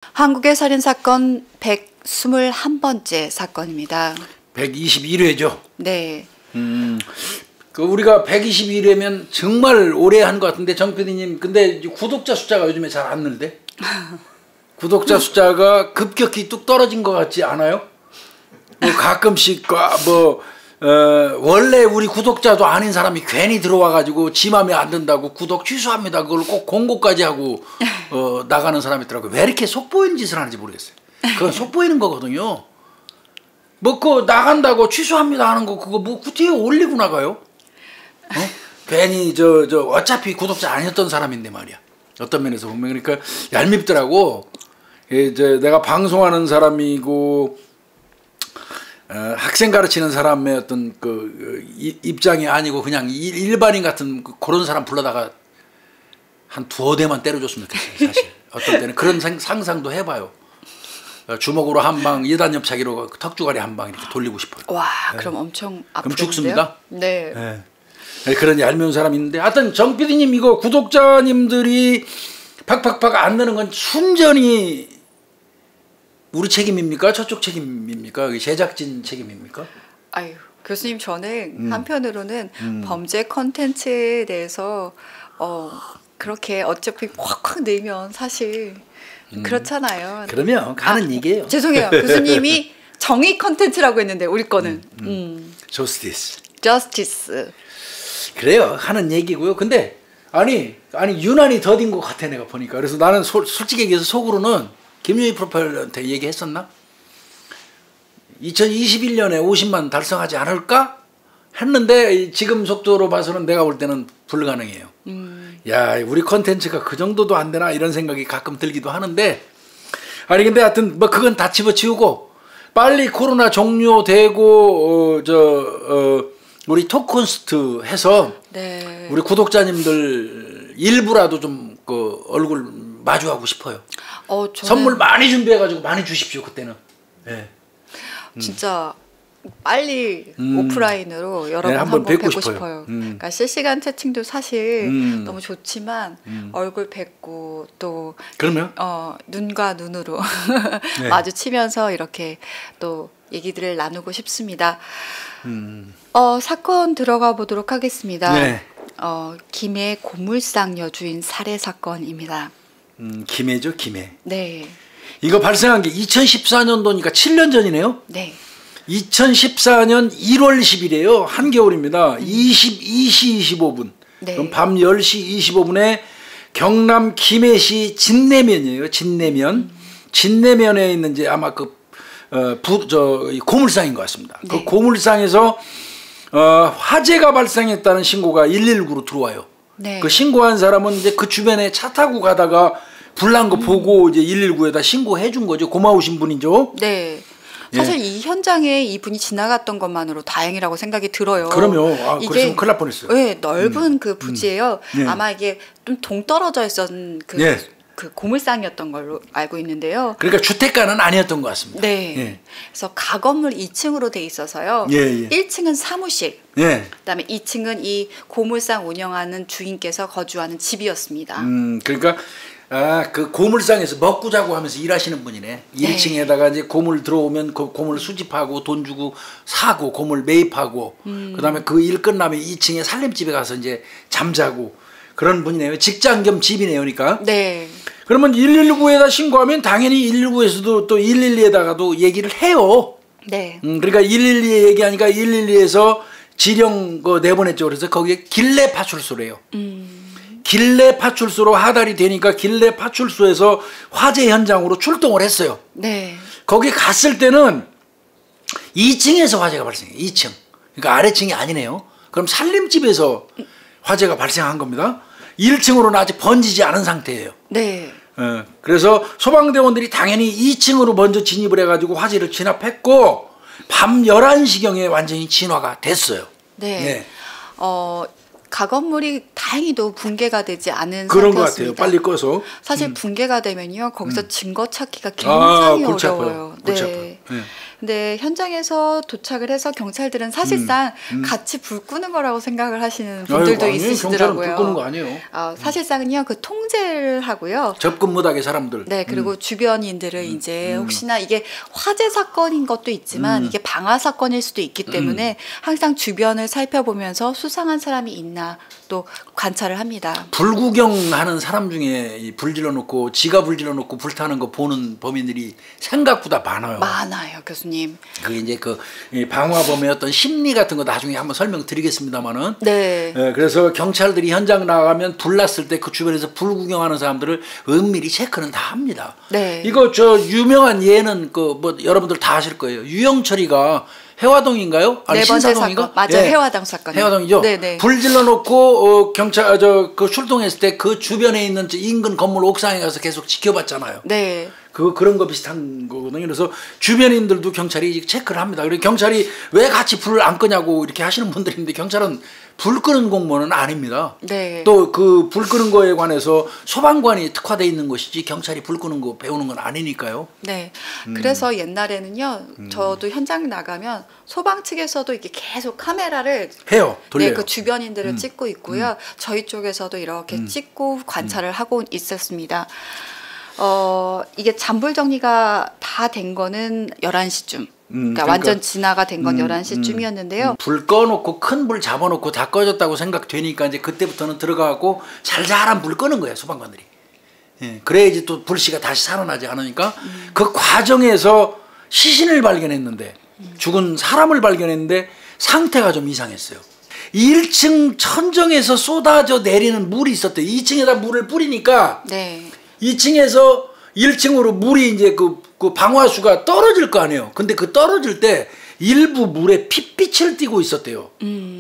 한국의 살인사건 121번째 사건입니다. 121회죠. 네. 우리가 121회면 정말 오래 한 것 같은데, 정 PD님, 근데 구독자 숫자가 요즘에 잘 안 늘대? 구독자 숫자가 급격히 뚝 떨어진 것 같지 않아요? 뭐 가끔씩 원래 우리 구독자도 아닌 사람이 괜히 들어와가지고 지 맘에 안 든다고 구독 취소합니다. 그걸 꼭 공고까지 하고 나가는 사람이 있더라고요. 왜 이렇게 속보이는 짓을 하는지 모르겠어요. 그건 속보이는 거거든요. 그 나간다고 취소합니다 하는 거 그거 뒤에 올리고 나가요? 괜히 어차피 구독자 아니었던 사람인데 말이야. 어떤 면에서 보면 그러니까 얄밉더라고. 내가 방송하는 사람이고 학생 가르치는 사람의 어떤 입장이 아니고 그냥 일반인 같은 그런 사람 불러다가 한 두어 대만 때려줬으면 좋겠어요. 사실 어떤 때는 그런 상상도 해봐요. 주먹으로 한 방, 예단협차기로 턱주가리 한 방 이렇게 돌리고 싶어요. 와, 그럼 엄청 아프겠는데요? 그럼 죽습니다. 네. 네. 그런 얄미운 사람이 있는데, 하여튼 정 PD님 이거 구독자님들이 팍팍팍 안 느는 건 순전히 우리 책임입니까? 저쪽 책임입니까? 제작진 책임입니까? 아유, 교수님, 저는 한편으로는 범죄 컨텐츠에 대해서 그렇게 어차피 콱콱 늘면 사실 그렇잖아요. 그러면 가는 얘기예요. 죄송해요. 교수님이 정의 컨텐츠라고 했는데 우리 거는 저스티스. 그래요. 하는 얘기고요. 근데 아니 유난히 더딘 것 같아 내가 보니까. 그래서 나는 솔직히 얘기해서 속으로는 김유희 프로파일러한테 얘기했었나? 2021년에 50만 달성하지 않을까? 했는데 지금 속도로 봐서는 내가 볼 때는 불가능해요. 야, 우리 컨텐츠가 그 정도도 안 되나 이런 생각이 가끔 들기도 하는데, 아니 근데 하여튼 그건 다 집어치우고 빨리 코로나 종료되고 우리 톡콘스트 해서 네. 우리 구독자님들 일부라도 좀 얼굴 마주하고 싶어요. 선물 많이 준비해가지고 많이 주십시오 그때는. 네. 진짜 빨리 오프라인으로 여러 번 한번 뵙고 싶어요. 그러니까 실시간 채팅도 사실 너무 좋지만 얼굴 뵙고 또 그러면 눈과 눈으로 네. 마주치면서 이렇게 또 얘기들을 나누고 싶습니다. 사건 들어가 보도록 하겠습니다. 네. 김해 고물상 여주인 살해 사건입니다. 김해죠, 김해. 네. 이거 발생한 게 2014년도니까 7년 전이네요. 네. 2014년 1월 10일이에요. 한겨울입니다. 22시 25분. 네. 그럼 밤 10시 25분에 경남 김해시 진내면이에요. 진내면. 진내면에 있는 이제 아마 고물상인 것 같습니다. 네. 그 고물상에서 화재가 발생했다는 신고가 119로 들어와요. 네. 그 신고한 사람은 이제 그 주변에 차 타고 가다가 불난 거 보고 이제 119에다 신고해 준 거죠. 고마우신 분이죠. 네. 사실 이 현장에 이분이 지나갔던 것만으로 다행이라고 생각이 들어요. 그럼요. 이게 그랬으면 큰일 날 뻔했어요. 네, 넓은 그 부지예요. 네. 아마 이게 좀 동떨어져 있었던 그 고물상이었던 걸로 알고 있는데요. 그러니까 주택가는 아니었던 것 같습니다. 네. 예. 그래서 가건물 2층으로 돼 있어서요. 예. 1층은 사무실, 예. 그다음에 2층은 이 고물상 운영하는 주인께서 거주하는 집이었습니다. 그러니까 그 고물상에서 먹고 자고 하면서 일하시는 분이네. 1층에다가 이제 고물 들어오면 고물 수집하고 돈 주고 사고 고물 매입하고 그다음에 그 일 끝나면 2층에 살림집에 가서 이제 잠자고 그런 분이네요. 직장 겸 집이네요. 그러니까. 네. 그러면 119에다 신고하면 당연히 119에서도 또 112에다가도 얘기를 해요. 네. 그러니까 112에 얘기하니까 112에서 지령 내보냈죠. 그래서 거기에 길내 파출소래요. 길내 파출소로 하달이 되니까 길내 파출소에서 화재 현장으로 출동을 했어요. 네. 거기 갔을 때는 2층에서 화재가 발생해요. 2층. 그러니까 아래층이 아니네요. 그럼 살림집에서 화재가 발생한 겁니다. 1층으로는 아직 번지지 않은 상태예요. 네. 그래서 소방대원들이 당연히 2층으로 먼저 진입을 해가지고 화재를 진압했고 밤 11시경에 완전히 진화가 됐어요. 네. 네. 가건물이 다행히도 붕괴가 되지 않은 그런 것 상태였습니다. 같아요. 빨리 꺼서. 사실 붕괴가 되면요 거기서 증거 찾기가 굉장히 골치 어려워요. 아파요. 골치 네. 아파요. 네. 근데 현장에서 도착을 해서 경찰들은 사실상 같이 불 끄는 거라고 생각을 하시는 분들도 아이고, 있으시더라고요. 경찰은 불 끄는 거 아니에요. 사실상은요, 그 통제를 하고요. 접근 못하게 사람들. 네, 그리고 주변인들을 이제 혹시나 이게 화재 사건인 것도 있지만 이게 방화 사건일 수도 있기 때문에 항상 주변을 살펴보면서 수상한 사람이 있나 또 관찰을 합니다. 불구경하는 사람 중에 불 질러놓고 지가 불 질러놓고 불타는 거 보는 범인들이 생각보다 많아요. 많아요, 교수님. 그게 이제 그 방화범의 어떤 심리 같은 거 나중에 한번 설명드리겠습니다만은. 네. 그래서 경찰들이 현장 나가면 불 났을 때 그 주변에서 불 구경하는 사람들을 은밀히 체크는 다 합니다. 네. 이거 저 유명한 예는 그 뭐 여러분들 다 아실 거예요. 유영철이가 해화동인가요? 아니, 네 번째 신사동인가? 사건. 맞아요. 예. 해화동 사건. 해화동이죠. 네네. 불 질러놓고 경찰 그 출동했을 때 그 주변에 있는 인근 건물 옥상에 가서 계속 지켜봤잖아요. 네. 그런 거 비슷한 거거든요. 그래서 주변인들도 경찰이 체크를 합니다. 그리고 경찰이 왜 같이 불을 안 끄냐고 이렇게 하시는 분들인데 경찰은 불 끄는 공무원은 아닙니다. 네. 또 그 불 끄는 거에 관해서 소방관이 특화되어 있는 것이지 경찰이 불 끄는 거 배우는 건 아니니까요. 네. 그래서 옛날에는요, 저도 현장 나가면 소방 측에서도 이렇게 계속 카메라를 해요. 돌려요. 네, 그 주변인들을 찍고 있고요. 저희 쪽에서도 이렇게 찍고 관찰을 하고 있었습니다. 이게 잔불 정리가 다 된 거는 11시쯤. 그러니까 완전 진화가 된 건 11시쯤이었는데요. 불 꺼놓고 큰 불 잡아놓고 다 꺼졌다고 생각되니까 이제 그때부터는 들어가고 잘잘한 불 끄는 거예요, 소방관들이. 예, 그래야지 또 불씨가 다시 살아나지 않으니까 그 과정에서 시신을 발견했는데 죽은 사람을 발견했는데 상태가 좀 이상했어요. 1층 천정에서 쏟아져 내리는 물이 있었대요. 2층에다 물을 뿌리니까 네. 2층에서 1층으로 물이 이제 그 방화수가 떨어질 거 아니에요. 근데 그 떨어질 때 일부 물에 핏빛을 띠고 있었대요.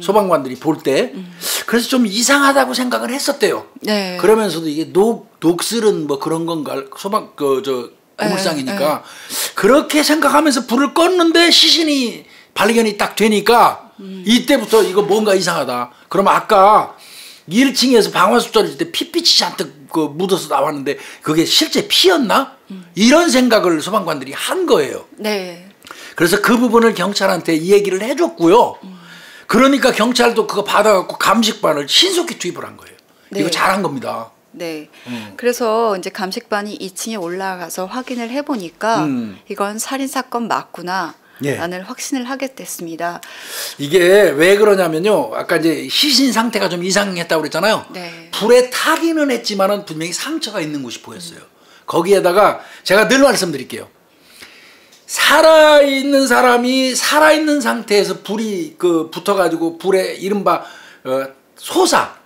소방관들이 볼 때. 그래서 좀 이상하다고 생각을 했었대요. 네. 그러면서도 이게 녹슬은 뭐 그런 건가 고물상이니까 그렇게 생각하면서 불을 껐는데 시신이 발견이 딱 되니까 이때부터 이거 뭔가 이상하다. 그럼 아까 1층에서 방화수 떨어질 때 핏빛이 잔뜩 묻어서 나왔는데 그게 실제 피였나? 이런 생각을 소방관들이 한 거예요. 네. 그래서 그 부분을 경찰한테 이 얘기를 해줬고요. 그러니까 경찰도 그거 받아갖고 감식반을 신속히 투입을 한 거예요. 네. 이거 잘한 겁니다. 네. 그래서 이제 감식반이 2층에 올라가서 확인을 해보니까 이건 살인사건 맞구나. 예. 라는 확신을 하게 됐습니다. 이게 왜 그러냐면요. 아까 이제 시신 상태가 좀 이상했다고 그랬잖아요. 네. 불에 타기는 했지만은 분명히 상처가 있는 곳이 보였어요. 거기에다가 제가 늘 말씀드릴게요. 살아있는 사람이 살아있는 상태에서 불이 붙어가지고 불에 이른바 솟아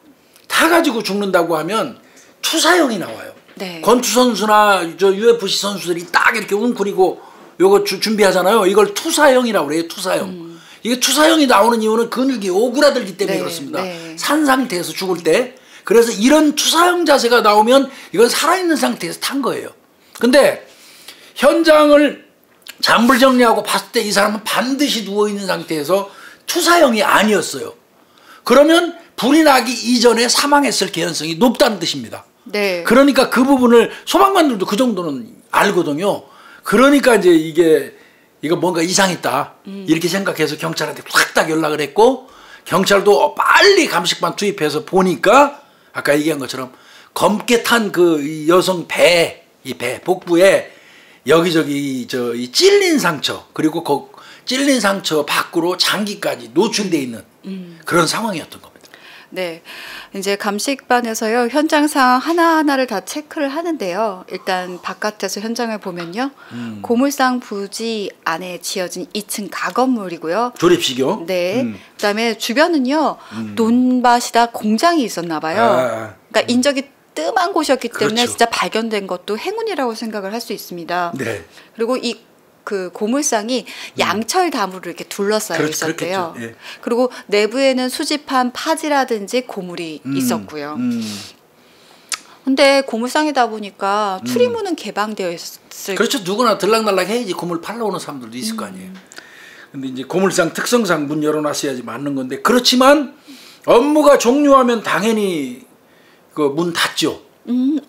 타가지고 죽는다고 하면 투사형이 나와요. 네. 권투 선수나 저 UFC 선수들이 딱 이렇게 웅크리고 요거 준비하잖아요. 이걸 투사형이라고 그래요. 투사형. 이게 투사형이 나오는 이유는 근육이 오그라들기 때문에 네, 그렇습니다. 네. 산 상태에서 죽을 때. 그래서 이런 투사형 자세가 나오면 이건 살아있는 상태에서 탄 거예요. 근데 현장을 잔불 정리하고 봤을 때 이 사람은 반드시 누워있는 상태에서 투사형이 아니었어요. 그러면 불이 나기 이전에 사망했을 개연성이 높다는 뜻입니다. 네. 그러니까 그 부분을 소방관들도 그 정도는 알거든요. 그러니까 이제 이거 뭔가 이상했다 이렇게 생각해서 경찰한테 딱 연락을 했고 경찰도 빨리 감식반 투입해서 보니까 아까 얘기한 것처럼 검게 탄 그 여성 이 배 복부에 여기저기 이 찔린 상처 그리고 그 찔린 상처 밖으로 장기까지 노출돼 있는 그런 상황이었던 겁니다. 네. 이제 감식반에서요, 현장 상황 하나하나를 다 체크를 하는데요. 일단 바깥에서 현장을 보면요. 고물상 부지 안에 지어진 2층 가건물이고요. 조립식이요? 네. 그다음에 주변은요. 논밭이다 공장이 있었나 봐요. 그러니까 인적이 뜸한 곳이었기 때문에 그렇죠. 진짜 발견된 것도 행운이라고 생각을 할 수 있습니다. 네. 그리고 그 고물상이 양철 나무를 이렇게 둘러싸여 있었대요. 예. 그리고 내부에는 수집한 파지라든지 고물이 있었고요. 근데 고물상이다 보니까 출입문은 개방되어 있을. 그렇죠. 누구나 들락날락 해야지 고물 팔러 오는 사람들도 있을 거 아니에요. 근데 이제 고물상 특성상 문 열어놨어야지 맞는 건데 그렇지만 업무가 종료하면 당연히 그 문 닫죠.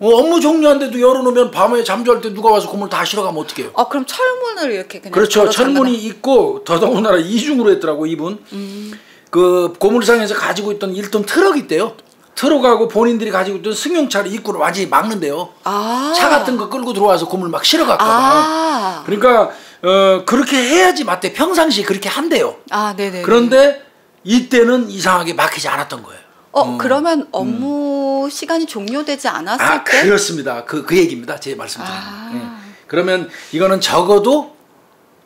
업무 종료한데도 열어놓으면 밤에 잠잘 때 누가 와서 고물 다 실어가면 어떡해요? 그럼 철문을 이렇게 그냥 그렇죠. 철문이 있고 더더군다나 이중으로 했더라고 이분. 그 고물상에서 가지고 있던 1톤 트럭이 있대요. 트럭하고 본인들이 가지고 있던 승용차를 입구를 완전히 막는데요. 차 같은 거 끌고 들어와서 고물 막 실어갔거든요. 그러니까 그렇게 해야지 맞대. 평상시에 그렇게 한대요. 네네. 그런데 이때는 이상하게 막히지 않았던 거예요. 그러면 업무 시간이 종료되지 않았을 때? 그렇습니다. 그 얘기입니다. 제 말씀드리는. 그러면 이거는 적어도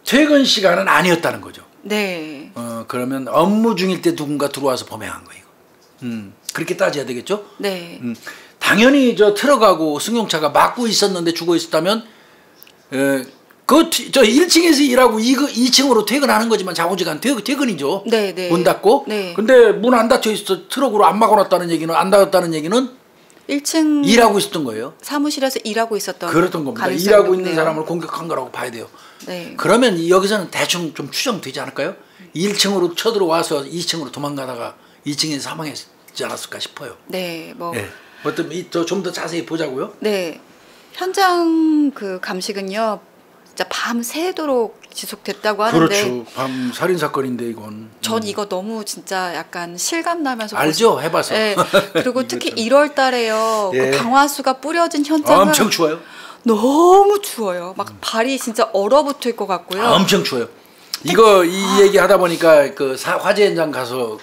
퇴근 시간은 아니었다는 거죠. 네. 그러면 업무 중일 때 누군가 들어와서 범행한 거예요. 그렇게 따져야 되겠죠? 네. 당연히 저 트럭하고 승용차가 막고 있었는데 죽어 있었다면 저 1층에서 일하고 2층으로 퇴근하는 거지만 자고지간 퇴근이죠. 네, 네. 문 닫고. 네. 근데 문 안 닫혀 있어 트럭으로 안 막아놨다는 얘기는 안 닫았다는 얘기는 1층 일하고 있었던 거예요. 사무실에서 일하고 있었던 그랬던 겁니다. 일하고 높네요. 있는 사람을 공격한 거라고 봐야 돼요. 네. 그러면 여기서는 대충 좀 추정되지 않을까요? 1층으로 쳐들어와서 2층으로 도망가다가 2층에서 사망했지 않았을까 싶어요. 네, 네. 좀 더 자세히 보자고요. 네, 현장 그 감식은요, 진짜 밤 새도록 지속됐다고 하는데. 그렇죠. 밤 살인 사건인데 이건. 전 이거 너무 진짜 약간 실감 나면서. 알죠, 해봐서. 네. 그리고 특히 1월달에요. 예. 그 방화수가 뿌려진 현장은 엄청 추워요. 너무 추워요. 막 발이 진짜 얼어붙을 것 같고요. 엄청 추워요. 이거 이 얘기 하다 보니까 그 화재 현장 가서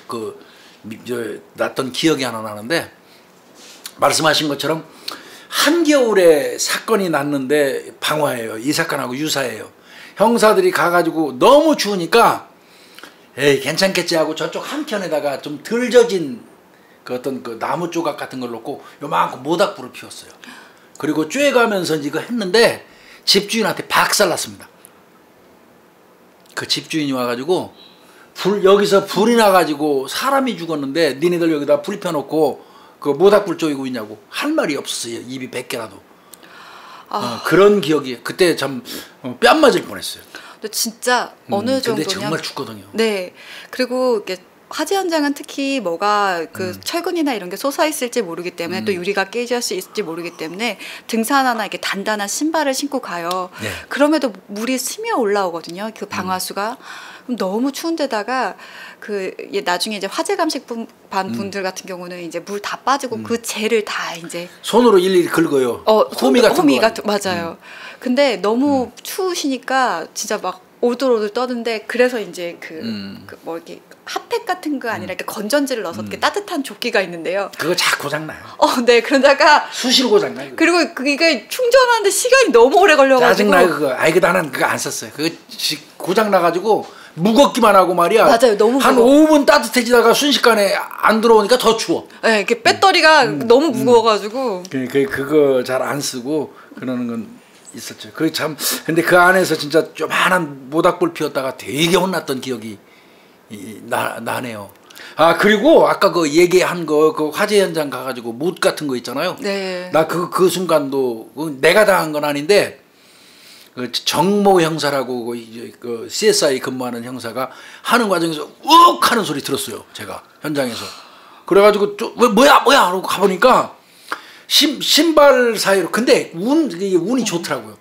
났던 기억이 하나 나는데 말씀하신 것처럼 한겨울에 사건이 났는데 방화예요. 이 사건하고 유사해요. 형사들이 가가지고 너무 추우니까 에이 괜찮겠지 하고 저쪽 한켠에다가 좀 덜 젖은 그 어떤 그 나무 조각 같은 걸 놓고 요만큼 모닥불을 피웠어요. 그리고 쬐가면서 이거 했는데 집주인한테 박살났습니다. 그 집주인이 와가지고 여기서 불이 나가지고 사람이 죽었는데 니네들 여기다 불 펴놓고 그 모닥불 쪼이고 있냐고 할 말이 없었어요. 입이 100개라도. 그런 기억이 그때 참 뺨 맞을 뻔했어요. 근데 진짜 어느 정도냐. 근데 정말 춥거든요. 네. 그리고 이게 화재 현장은 특히 뭐가 그 철근이나 이런 게 솟아 있을지 모르기 때문에 또 유리가 깨질 수 있을지 모르기 때문에 등산화나 이렇게 단단한 신발을 신고 가요. 네. 그럼에도 물이 스며 올라오거든요. 그 방화수가. 그럼 너무 추운데다가 나중에 이제 화재 감식 반 분들 같은 경우는 이제 물 다 빠지고 그 젤을 다 이제 손으로 일일이 긁어요. 호미 같은 거. 맞아요. 근데 너무 추우시니까 진짜 막 오돌오돌 떠는데 그래서 이제 뭐 이렇게 핫팩 같은 거 아니라 이렇게 건전지를 넣어서 이렇게 따뜻한 조끼가 있는데요. 그거 자꾸 고장나요. 네. 그러다가 수시로 고장나요. 그리고 이게 충전하는데 시간이 너무 오래 걸려가지고. 짜증나요 그거. 나는 그거 안 썼어요. 그거 고장 나가지고 무겁기만 하고 말이야. 맞아요. 너무 한 무거워. 5분 따뜻해지다가 순식간에 안 들어오니까 더 추워. 네, 이게 배터리가 너무 무거워가지고. 그거 잘 안 쓰고 그러는 건 있었죠. 근데 그 안에서 진짜 조만한 모닥불 피웠다가 되게 혼났던 기억이 나네요. 그리고 아까 그 얘기한 그 화재 현장 가가지고 못 같은 거 있잖아요. 네. 나 그 순간도 내가 당한 건 아닌데 그 정모 형사라고 그 CSI 근무하는 형사가 하는 과정에서 욱 하는 소리 들었어요. 제가 현장에서. 그래가지고 뭐야 하고 가보니까 신발 사이로 근데 운이 좋더라고요.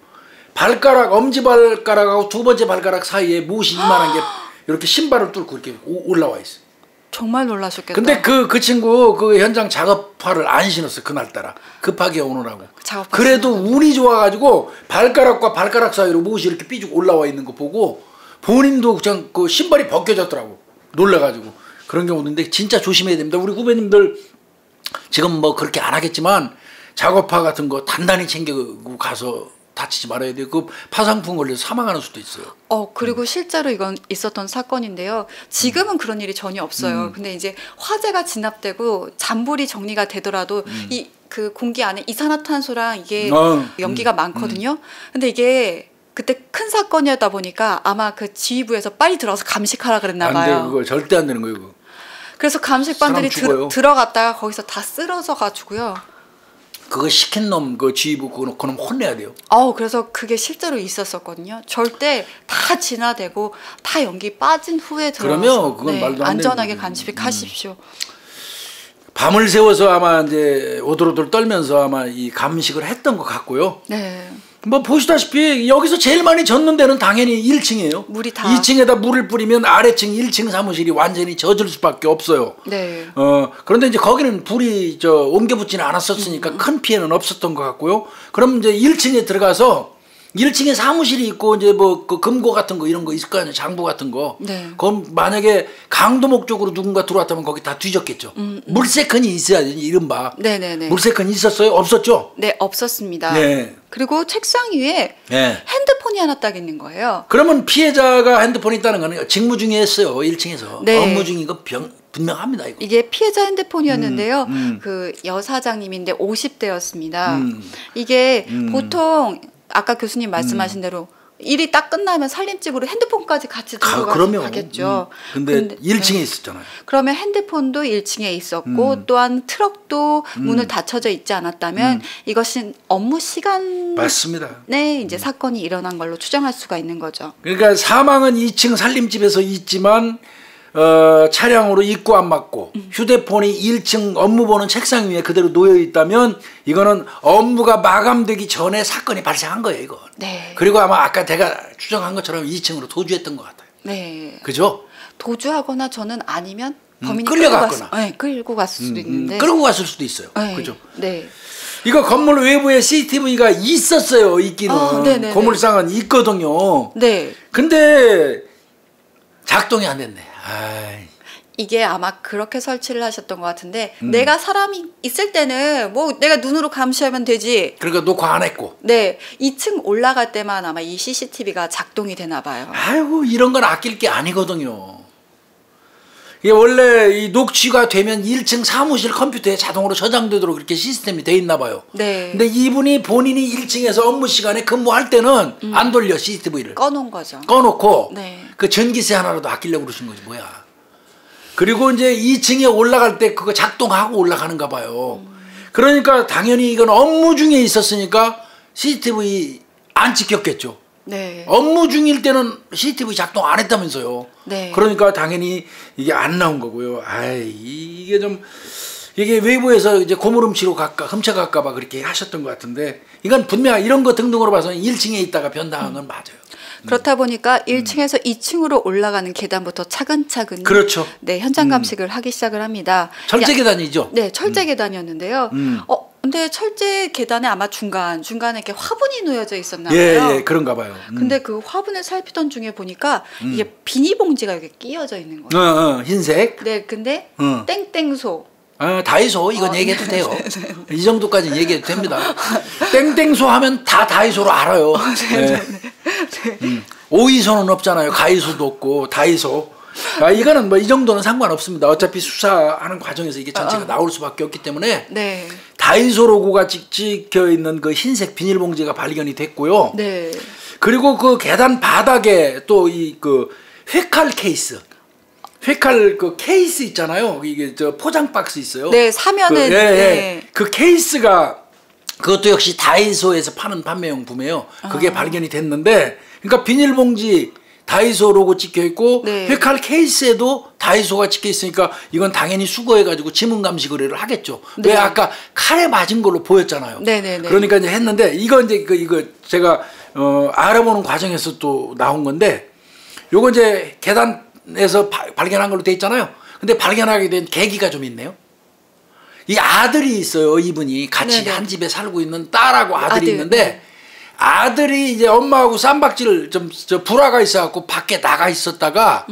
엄지발가락하고 두 번째 발가락 사이에 못이 이만한 게 이렇게 신발을 뚫고 이렇게 올라와 있어요. 정말 놀라셨겠다. 근데 그 친구 그 현장 작업화를 안 신었어요. 그날따라 급하게 오느라고. 그래도 운이 좋아가지고 발가락과 발가락 사이로 못이 이렇게 삐죽 올라와 있는 거 보고 본인도 그냥 그 신발이 벗겨졌더라고. 놀래가지고. 그런 경우 있는데 진짜 조심해야 됩니다. 우리 후배님들 지금 뭐 그렇게 안 하겠지만 작업화 같은 거 단단히 챙기고 가서 다치지 말아야 돼요. 그 파상풍 걸려서 사망하는 수도 있어요. 그리고 실제로 이건 있었던 사건인데요. 지금은 그런 일이 전혀 없어요. 근데 이제 화재가 진압되고 잔불이 정리가 되더라도 그 공기 안에 이산화탄소랑 이게 연기가 많거든요. 근데 이게 그때 큰 사건이었다 보니까 아마 그 지휘부에서 빨리 들어가서 감식하라 그랬나 봐요. 안 돼, 그거 절대 안 되는 거예요. 그거. 그래서 감식반들이 들어갔다가 거기서 다 쓰러져 가지고요. 그거 시킨 놈, 그 지휘부 그놈 혼내야 돼요. 그래서 그게 실제로 있었었거든요. 절대 다 진화되고 다 연기 빠진 후에 들어가서 그러면 그건 말도 안 안전하게 되는 간직하십시오. 밤을 새워서 아마 이제 오돌오돌 떨면서 아마 이 감식을 했던 것 같고요. 네. 뭐 보시다시피 여기서 제일 많이 젖는 데는 당연히 1층이에요. 물이 다 2층에다 물을 뿌리면 아래층 1층 사무실이 완전히 젖을 수밖에 없어요. 네. 그런데 이제 거기는 불이 옮겨붙지는 않았었으니까 큰 피해는 없었던 것 같고요. 그럼 이제 1층에 들어가서 1층에 사무실이 있고 이제 뭐 그 금고 같은 거 이런 거 있을 거 아니에요. 장부 같은 거. 네. 그럼 만약에 강도목 쪽으로 누군가 들어왔다면 거기 다 뒤졌겠죠. 물세컨이 있어야지 이른바. 네네네. 물세컨 있었어요? 없었죠? 네, 없었습니다. 네. 그리고 책상 위에 네. 핸드폰이 하나 딱 있는 거예요. 그러면 피해자가 핸드폰이 있다는 거는 직무 중에 했어요. 1층에서. 네. 업무 중인 거 분명합니다. 이거. 이게 피해자 핸드폰이었는데요. 그 여사장님인데 50대였습니다. 이게 보통 아까 교수님 말씀하신 대로 일이 딱 끝나면 살림집으로 핸드폰까지 같이 들고 가겠죠. 근데 1층에 네. 있었잖아요. 그러면 핸드폰도 1층에 있었고 또한 트럭도 문을 닫혀져 있지 않았다면 이것은 업무 시간 맞습니다. 네, 이제 사건이 일어난 걸로 추정할 수가 있는 거죠. 그러니까 사망은 2층 살림집에서 있지만 차량으로 입구 안 막고 휴대폰이 1층 업무 보는 책상 위에 그대로 놓여 있다면 이거는 업무가 마감되기 전에 사건이 발생한 거예요, 이거. 네. 그리고 아마 아까 제가 추정한 것처럼 2층으로 도주했던 것 같아요. 네. 그죠? 도주하거나 저는 아니면 범인이 끌려갔거나. 끌고 갔을 수도 있는데. 끌고 갔을 수도 있어요. 네. 그죠? 네. 이거 건물 외부에 CCTV가 있었어요, 있기는. 고물상은 있거든요. 네. 근데 작동이 안 됐네. 아이. 이게 아마 그렇게 설치를 하셨던 것 같은데 내가 사람이 있을 때는 뭐 내가 눈으로 감시하면 되지. 그러니까 녹화 안 했고. 네. 2층 올라갈 때만 아마 이 CCTV가 작동이 되나 봐요. 아이고 이런 건 아낄 게 아니거든요. 이게 원래 이 녹취가 되면 1층 사무실 컴퓨터에 자동으로 저장되도록 그렇게 시스템이 돼 있나 봐요. 네. 근데 이분이 본인이 1층에서 업무 시간에 근무할 때는 안 돌려 CCTV를. 꺼놓은 거죠. 꺼놓고 네. 그 전기세 하나라도 아끼려고 그러신 거지 뭐야. 그리고 이제 2층에 올라갈 때 그거 작동하고 올라가는가 봐요. 그러니까 당연히 이건 업무 중에 있었으니까 CCTV 안 찍혔겠죠. 네. 업무 중일 때는 CCTV 작동 안 했다면서요. 네. 그러니까 당연히 이게 안 나온 거고요. 아이, 이게 좀, 이게 외부에서 이제 고물 훔쳐갈까 봐 그렇게 하셨던 것 같은데, 이건 분명 이런 거 등등으로 봐서는 1층에 있다가 변당한 건 맞아요. 그렇다 보니까 1층에서 2층으로 올라가는 계단부터 차근차근 그렇죠. 네, 현장 감식을 하기 시작을 합니다. 철제 계단이죠? 네, 철제 계단이었는데요. 근데 철제 계단에 아마 중간에 이렇게 화분이 놓여져 있었나 봐요. 예, 그런가 봐요. 근데 그 화분을 살피던 중에 보니까 이게 비닐봉지가 이렇게 끼어져 있는 거예요. 흰색. 네, 근데 땡땡소. 다이소 이건 얘기해도 돼요. 이 정도까지는 얘기해도 됩니다. 땡땡소 하면 다 다이소로 알아요. 네. 오이소는 없잖아요. 가이소도 없고 다이소. 이거는 뭐 이 정도는 상관없습니다. 어차피 수사하는 과정에서 이게 전체가 나올 수밖에 없기 때문에 네. 다이소 로고가 찍혀 있는 그 흰색 비닐봉지가 발견이 됐고요. 네. 그리고 그 계단 바닥에 또 이 그 회칼 케이스. 회칼 그 케이스 있잖아요. 이게 저 포장 박스 있어요. 네, 사면은 네. 그 케이스가 그것도 역시 다이소에서 파는 판매용품이에요. 그게 발견이 됐는데, 그러니까 비닐봉지 다이소 로고 찍혀 있고 네. 회칼 케이스에도 다이소가 찍혀 있으니까 이건 당연히 수거해가지고 지문 감식 의뢰를 하겠죠. 네. 왜 아까 칼에 맞은 걸로 보였잖아요. 네네네. 그러니까 이제 했는데 이거 이제 이거 제가 알아보는 과정에서 또 나온 건데, 요거 이제 계단에서 발견한 걸로 돼 있잖아요. 근데 발견하게 된 계기가 좀 있네요. 이 아들이 있어요. 이분이 같이 네네. 한 집에 살고 있는 딸하고 아들이 아들, 있는데 네. 아들이 이제 엄마하고 쌈박질 좀 불화가 있어갖고 밖에 나가 있었다가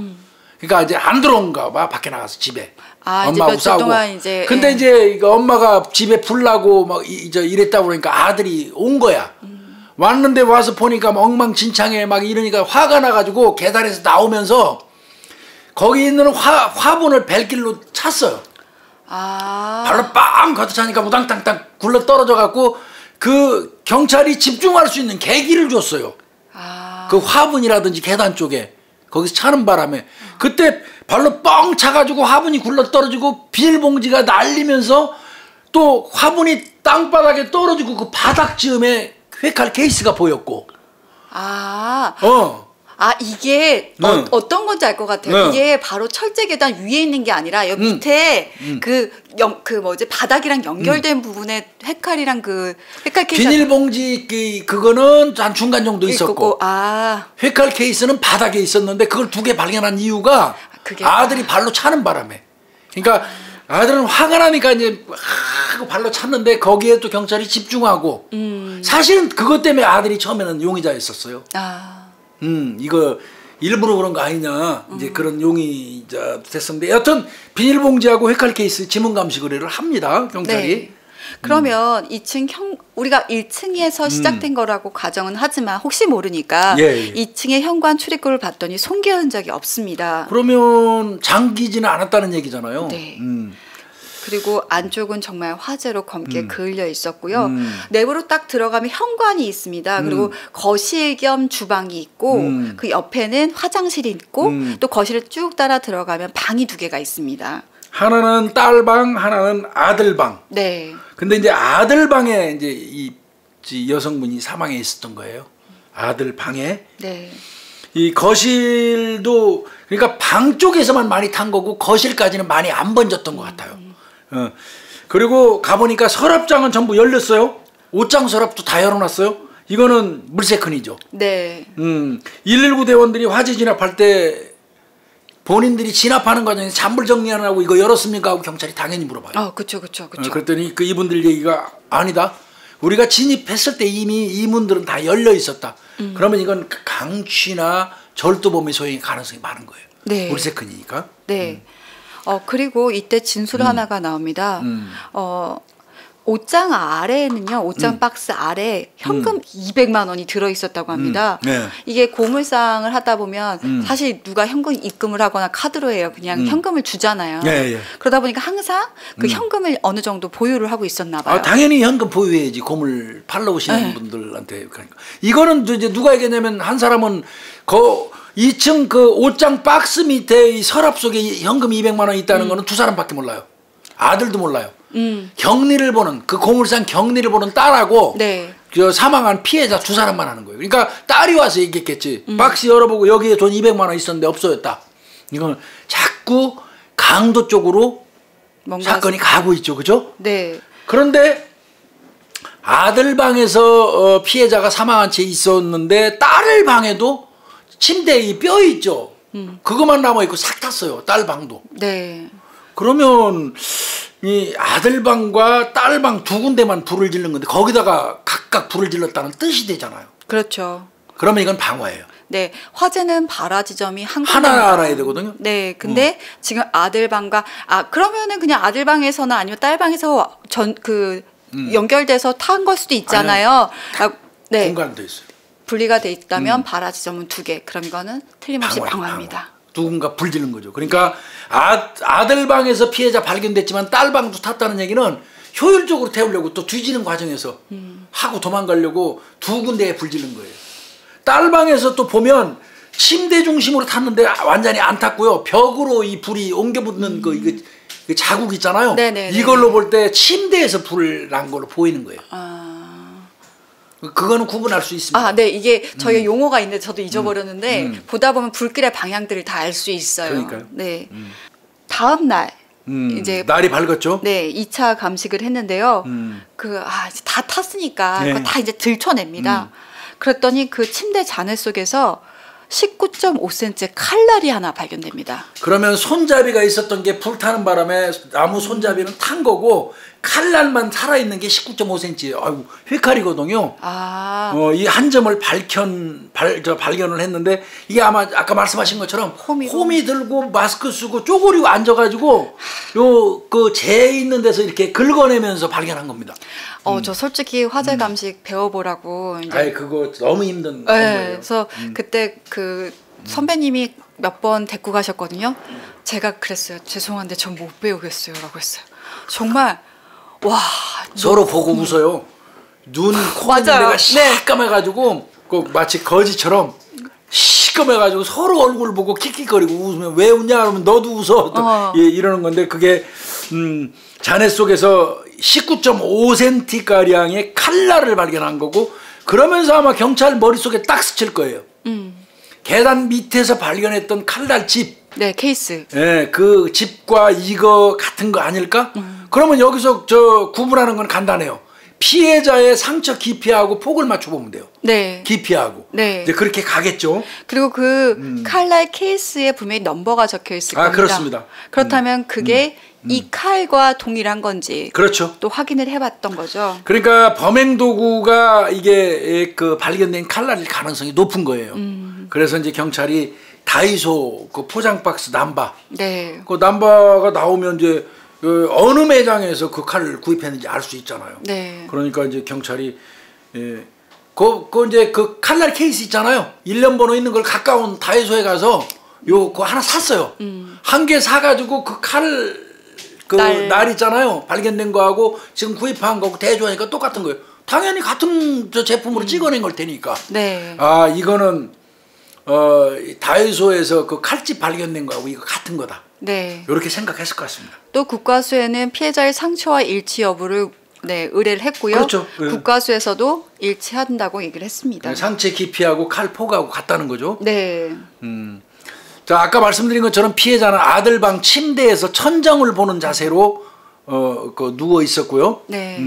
그러니까 이제 안 들어온가 봐. 밖에 나가서 집에 엄마하고 이제 싸우고. 동안 이제 근데 이제 이거 엄마가 집에 불 나고 막 이랬다고 그러니까 아들이 온 거야. 왔는데 와서 보니까 막 엉망진창해 막 이러니까 화가 나가지고 계단에서 나오면서 거기 있는 화분을 벨길로 찼어요. 발로 빵 걷어차니까 우당탕탕 굴러 떨어져 갖고 그 경찰이 집중할 수 있는 계기를 줬어요. 그 화분이라든지 계단 쪽에 거기서 차는 바람에 그때 발로 뻥 차가지고 화분이 굴러 떨어지고 비닐봉지가 날리면서 또 화분이 땅바닥에 떨어지고 그 바닥 즈음에 회칼 케이스가 보였고. 아, 이게 네. 어떤 건지 알 것 같아요. 네. 이게 바로 철제 계단 위에 있는 게 아니라 여기 밑에 그 뭐지 바닥이랑 연결된 부분에 헥칼이랑 그 헥칼 케이스 비닐봉지 그거는 한 중간 정도 있었고 헥칼 케이스는 바닥에 있었는데 그걸 2개 발견한 이유가 아들이 발로 차는 바람에. 그러니까 아들은 화가 나니까 이제 하고 발로 찼는데 거기에 또 경찰이 집중하고 사실은 그것 때문에 아들이 처음에는 용의자였었어요. 이거 일부러 그런 거 아니냐 이제 그런 용의자 됐었는데 여튼 비닐봉지하고 헥칼 케이스 지문 감식 의뢰를 합니다 경찰이. 네. 그러면 2층 우리가 1층에서 시작된 거라고 가정은 하지만 혹시 모르니까 2층의 현관 출입구를 봤더니 손괴 흔적이 없습니다. 그러면 잠기지는 않았다는 얘기잖아요. 네. 그리고 안쪽은 정말 화재로 검게 그을려 있었고요. 내부로 딱 들어가면 현관이 있습니다. 그리고 거실 겸 주방이 있고 그 옆에는 화장실이 있고 또 거실을 쭉 따라 들어가면 방이 2개가 있습니다. 하나는 딸방, 하나는 아들방. 네. 근데 이제 아들방에 이제 이 여성분이 사망해 있었던 거예요. 아들방에. 네. 이 거실도 그러니까 방 쪽에서만 많이 탄 거고 거실까지는 많이 안 번졌던 것 같아요. 그리고 가보니까 서랍장은 전부 열렸어요. 옷장 서랍도 다 열어놨어요. 이거는 물세컨이죠. 네. 119 대원들이 화재 진압할 때 본인들이 진압하는 과정에서 잔불 정리하느라고 이거 열었습니까? 하고 경찰이 당연히 물어봐요. 그쵸. 그랬더니 그 이분들 얘기가 아니다. 우리가 진입했을 때 이미 이 문들은 다 열려 있었다. 그러면 이건 강취나 절도범의 소행의 가능성이 많은 거예요. 네. 물세컨이니까. 네. 그리고 이때 진술 하나가 나옵니다. 옷장 아래에는요, 옷장 박스 아래 현금 200만 원이 들어있었다고 합니다. 이게 고물상을 하다 보면 사실 누가 현금 입금을 하거나 카드로 해요. 그냥 현금을 주잖아요. 그러다 보니까 항상 그 현금을 어느 정도 보유를 하고 있었나 봐요. 당연히 현금 보유해야지. 고물 팔러 오시는 분들한테. 그러니까. 이거는 이제 누가 얘기했냐면 한 사람은 2층 그 옷장 박스 밑에 이 서랍 속에 현금 200만 원 있다는 거는 2사람밖에 몰라요. 아들도 몰라요. 격리를 보는 그 고물상 격리를 보는 딸하고 그 사망한 피해자 2사람만 하는 거예요. 그러니까 딸이 와서 얘기했겠지. 박스 열어보고 여기에 돈 200만 원 있었는데 없어졌다. 이건 자꾸 강도 쪽으로 사건이 가고 있죠, 그죠? 네. 그런데 아들 방에서 피해자가 사망한 채 있었는데 딸 방에도 침대에 이 뼈 있죠. 그것만 남아 있고 싹 탔어요. 딸 방도. 네. 그러면 이 아들 방과 딸 방 2군데만 불을 지른 건데 거기다가 각각 불을 질렀다는 뜻이 되잖아요. 그렇죠. 그러면 이건 방화예요. 네, 화재는 발화 지점이 한 하나 알아야 되거든요. 네, 근데 지금 아들 방과 그러면은 그냥 아들 방에서나 아니면 딸 방에서 연결돼서 탄 걸 수도 있잖아요. 네. 공간돼 있어요. 분리가 돼 있다면 발화 지점은 2개. 그럼 이거는 틀림없이 방화입니다. 누군가 불 지른 거죠. 그러니까 아들 방에서 피해자 발견됐지만 딸 방도 탔다는 얘기는 효율적으로 태우려고 또 뒤지는 과정에서 하고 도망가려고 2군데에 불 지른 거예요. 딸 방에서 또 보면 침대 중심으로 탔는데 완전히 안 탔고요. 벽으로 이 불이 옮겨 붙는 그 자국 있잖아요. 이걸로 볼 때 침대에서 불 난 걸로 보이는 거예요. 그거는 구분할 수 있습니다. 네, 이게 저희 용어가 있는데 저도 잊어버렸는데 보다 보면 불길의 방향들을 다 알 수 있어요. 그러니까요. 네. 다음 날 이제 날이 밝았죠. 네, 2차 감식을 했는데요. 이제 다 탔으니까 그거 다 이제 들춰냅니다. 그랬더니 그 침대 잔해 속에서 19.5cm 칼날이 하나 발견됩니다. 그러면 손잡이가 있었던 게 불타는 바람에 나무 손잡이는 탄 거고 칼날만 살아있는 게 19.5cm. 아이고, 휘칼이거든요. 이 한 점을 발견을 했는데 이게 아마 아까 말씀하신 것처럼 홈이 들고 마스크 쓰고 쪼그리고 앉아가지고 그 재 있는 데서 이렇게 긁어내면서 발견한 겁니다. 저 솔직히 화재 감식 배워보라고. 그거 너무 힘든 거예요. 그래서 그때 그 선배님이 몇 번 데리고 가셨거든요. 제가 그랬어요. 죄송한데 전 못 배우겠어요. 라고 했어요. 정말 와. 서로 보고 웃어요. 눈, 코, 내가 시꺼매가지고 마치 거지처럼 시꺼매가지고 서로 얼굴 보고 킥킥거리고 웃으면 왜 웃냐 그러면 너도 웃어. 이러는 건데 그게 잔해 속에서 19.5cm가량의 칼날을 발견한 거고 그러면서 아마 경찰 머릿속에 딱 스칠 거예요. 계단 밑에서 발견했던 칼날집. 네, 케이스. 예, 그 집과 이거 같은 거 아닐까? 그러면 여기서 저 구분하는 건 간단해요. 피해자의 상처 깊이하고 폭을 맞춰보면 돼요. 네. 깊이하고. 네. 이제 그렇게 가겠죠. 그리고 그 칼날 케이스에 분명히 넘버가 적혀 있을 겁니다. 그렇습니다. 그렇다면 그게 이 칼과 동일한 건지 그렇죠. 또 확인을 해봤던 거죠. 그러니까 범행 도구가 이게 그 발견된 칼날일 가능성이 높은 거예요. 그래서 이제 경찰이 다이소 그 포장 박스 남바, 네. 그 남바가 나오면 이제 그 어느 매장에서 그 칼을 구입했는지 알 수 있잖아요. 네. 그러니까 이제 경찰이 그 이제 그 칼날 케이스 있잖아요. 일련 번호 있는 걸 가까운 다이소에 가서 그거 하나 샀어요. 한 개 사가지고 그 칼 그 날 있잖아요. 발견된 거하고 지금 구입한 거하고 대조하니까 똑같은 거예요. 당연히 같은 저 제품으로 찍어낸 걸 테니까. 네. 아 이거는 다이소에서 그 칼집 발견된 거하고 이거 같은 거다. 네. 이렇게 생각했을 것 같습니다. 또 국과수에는 피해자의 상처와 일치 여부를 의뢰를 했고요. 그렇죠. 국과수에서도 일치한다고 얘기를 했습니다. 상체 깊이하고 칼 폭하고 같다는 거죠. 네. 자, 아까 말씀드린 것처럼 피해자는 아들 방 침대에서 천장을 보는 자세로 그 누워 있었고요. 네.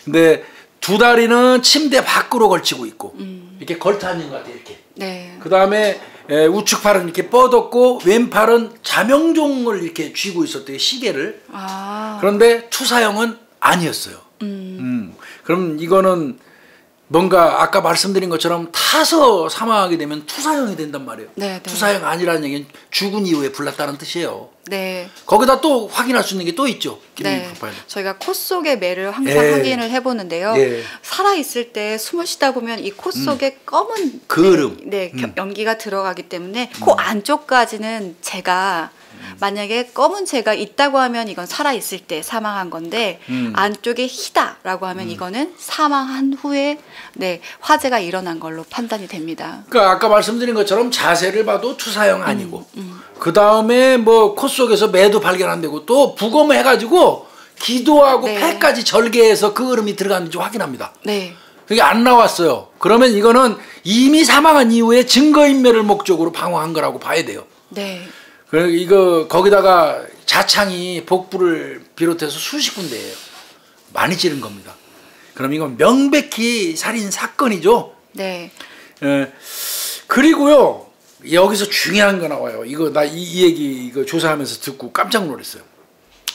근데 두 다리는 침대 밖으로 걸치고 있고 이렇게 걸터 앉은 것 같아요. 이렇게. 네. 그 다음에 우측 팔은 이렇게 뻗었고 왼팔은 자명종을 이렇게 쥐고 있었대요. 시계를. 아. 그런데 투사형은 아니었어요. 그럼 이거는 뭔가 아까 말씀드린 것처럼 타서 사망하게 되면 투사형이 된단 말이에요. 네, 네. 투사형 아니라는 얘기는 죽은 이후에 불났다는 뜻이에요. 네. 거기다 또 확인할 수 있는 게 또 있죠. 네. 저희가 코 속의 매를 항상 예. 확인을 해보는데요. 예. 살아있을 때 숨을 쉬다 보면 이 코 속에 검은 그름. 연기가 들어가기 때문에 코 안쪽까지는 제가 만약에 검은 재가 있다고 하면 이건 살아있을 때 사망한 건데 안쪽에 희다라고 하면 이거는 사망한 후에 화재가 일어난 걸로 판단이 됩니다. 그러니까 아까 말씀드린 것처럼 자세를 봐도 투사형 아니고 그 다음에 뭐 코 속에서 매도 발견 안 되고 또 부검해가지고 기도하고 네. 폐까지 절개해서 그 흐름이 들어갔는지 확인합니다. 네. 그게 안 나왔어요. 그러면 이거는 이미 사망한 이후에 증거인멸을 목적으로 방어한 거라고 봐야 돼요. 네. 이거 거기다가 자창이 복부를 비롯해서 수십 군데예요. 많이 찌른 겁니다. 그럼 이건 명백히 살인 사건이죠. 네. 그리고요 여기서 중요한 거 나와요. 이거 나 이 얘기 이거 조사하면서 듣고 깜짝 놀랐어요.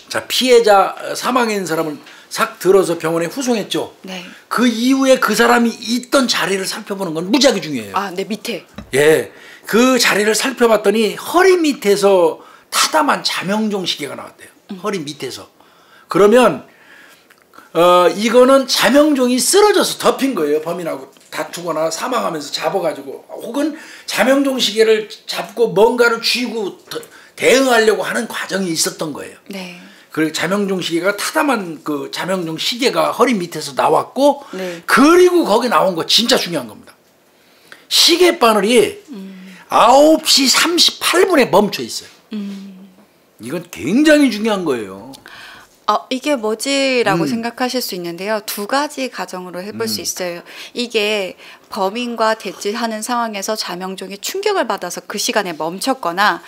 자 피해자 사망한 사람을 싹 들어서 병원에 후송했죠. 네. 그 이후에 그 사람이 있던 자리를 살펴보는 건 무지하게 중요해요. 아, 네 밑에. 예. 그 자리를 살펴봤더니 허리 밑에서 타담한 자명종 시계가 나왔대요. 허리 밑에서. 그러면 이거는 자명종이 쓰러져서 덮인 거예요. 범인하고 다투거나 사망하면서 잡아가지고 혹은 자명종 시계를 잡고 뭔가를 쥐고 대응하려고 하는 과정이 있었던 거예요. 네. 그 자명종 시계가 타담한 그 자명종 시계가 허리 밑에서 나왔고 네. 그리고 거기 나온 거 진짜 중요한 겁니다. 시계 바늘이 9시 38분에 멈춰 있어요. 이건 굉장히 중요한 거예요. 이게 뭐지라고 생각하실 수 있는데요. 두 가지 가정으로 해볼 수 있어요. 이게 범인과 대치하는 상황에서 자명종이 충격을 받아서 그 시간에 멈췄거나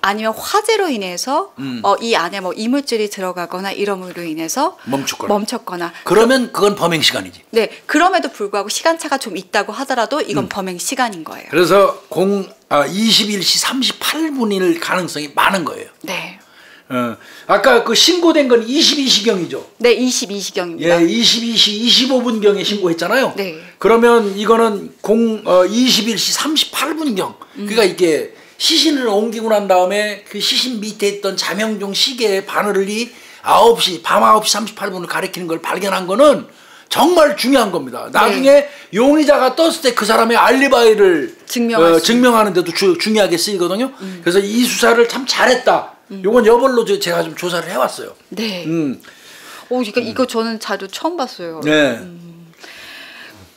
아니면 화재로 인해서 이 안에 뭐 이물질이 들어가거나 이러므로 인해서 멈췄거나 그러면 그건 범행 시간이지. 네, 그럼에도 불구하고 시간차가 좀 있다고 하더라도 이건 범행 시간인 거예요. 그래서 21시 38분일 가능성이 많은 거예요. 네. 아까 그 신고된 건 22시경이죠. 네, 22시경입니다. 예, 22시 25분경에 신고했잖아요. 네. 그러면 이거는 21시 38분경. 그러니까 이게 시신을 옮기고 난 다음에 그 시신 밑에 있던 자명종 시계의 바늘이 밤 9시 38분을 가리키는 걸 발견한 거는 정말 중요한 겁니다. 나중에 네. 용의자가 떴을 때 그 사람의 알리바이를 증명하는 데도 중요하게 쓰이거든요. 그래서 이 수사를 참 잘했다. 요건 여벌로 제가 좀 조사를 해왔어요. 네. 그러니까 이거 저는 자료 처음 봤어요. 네.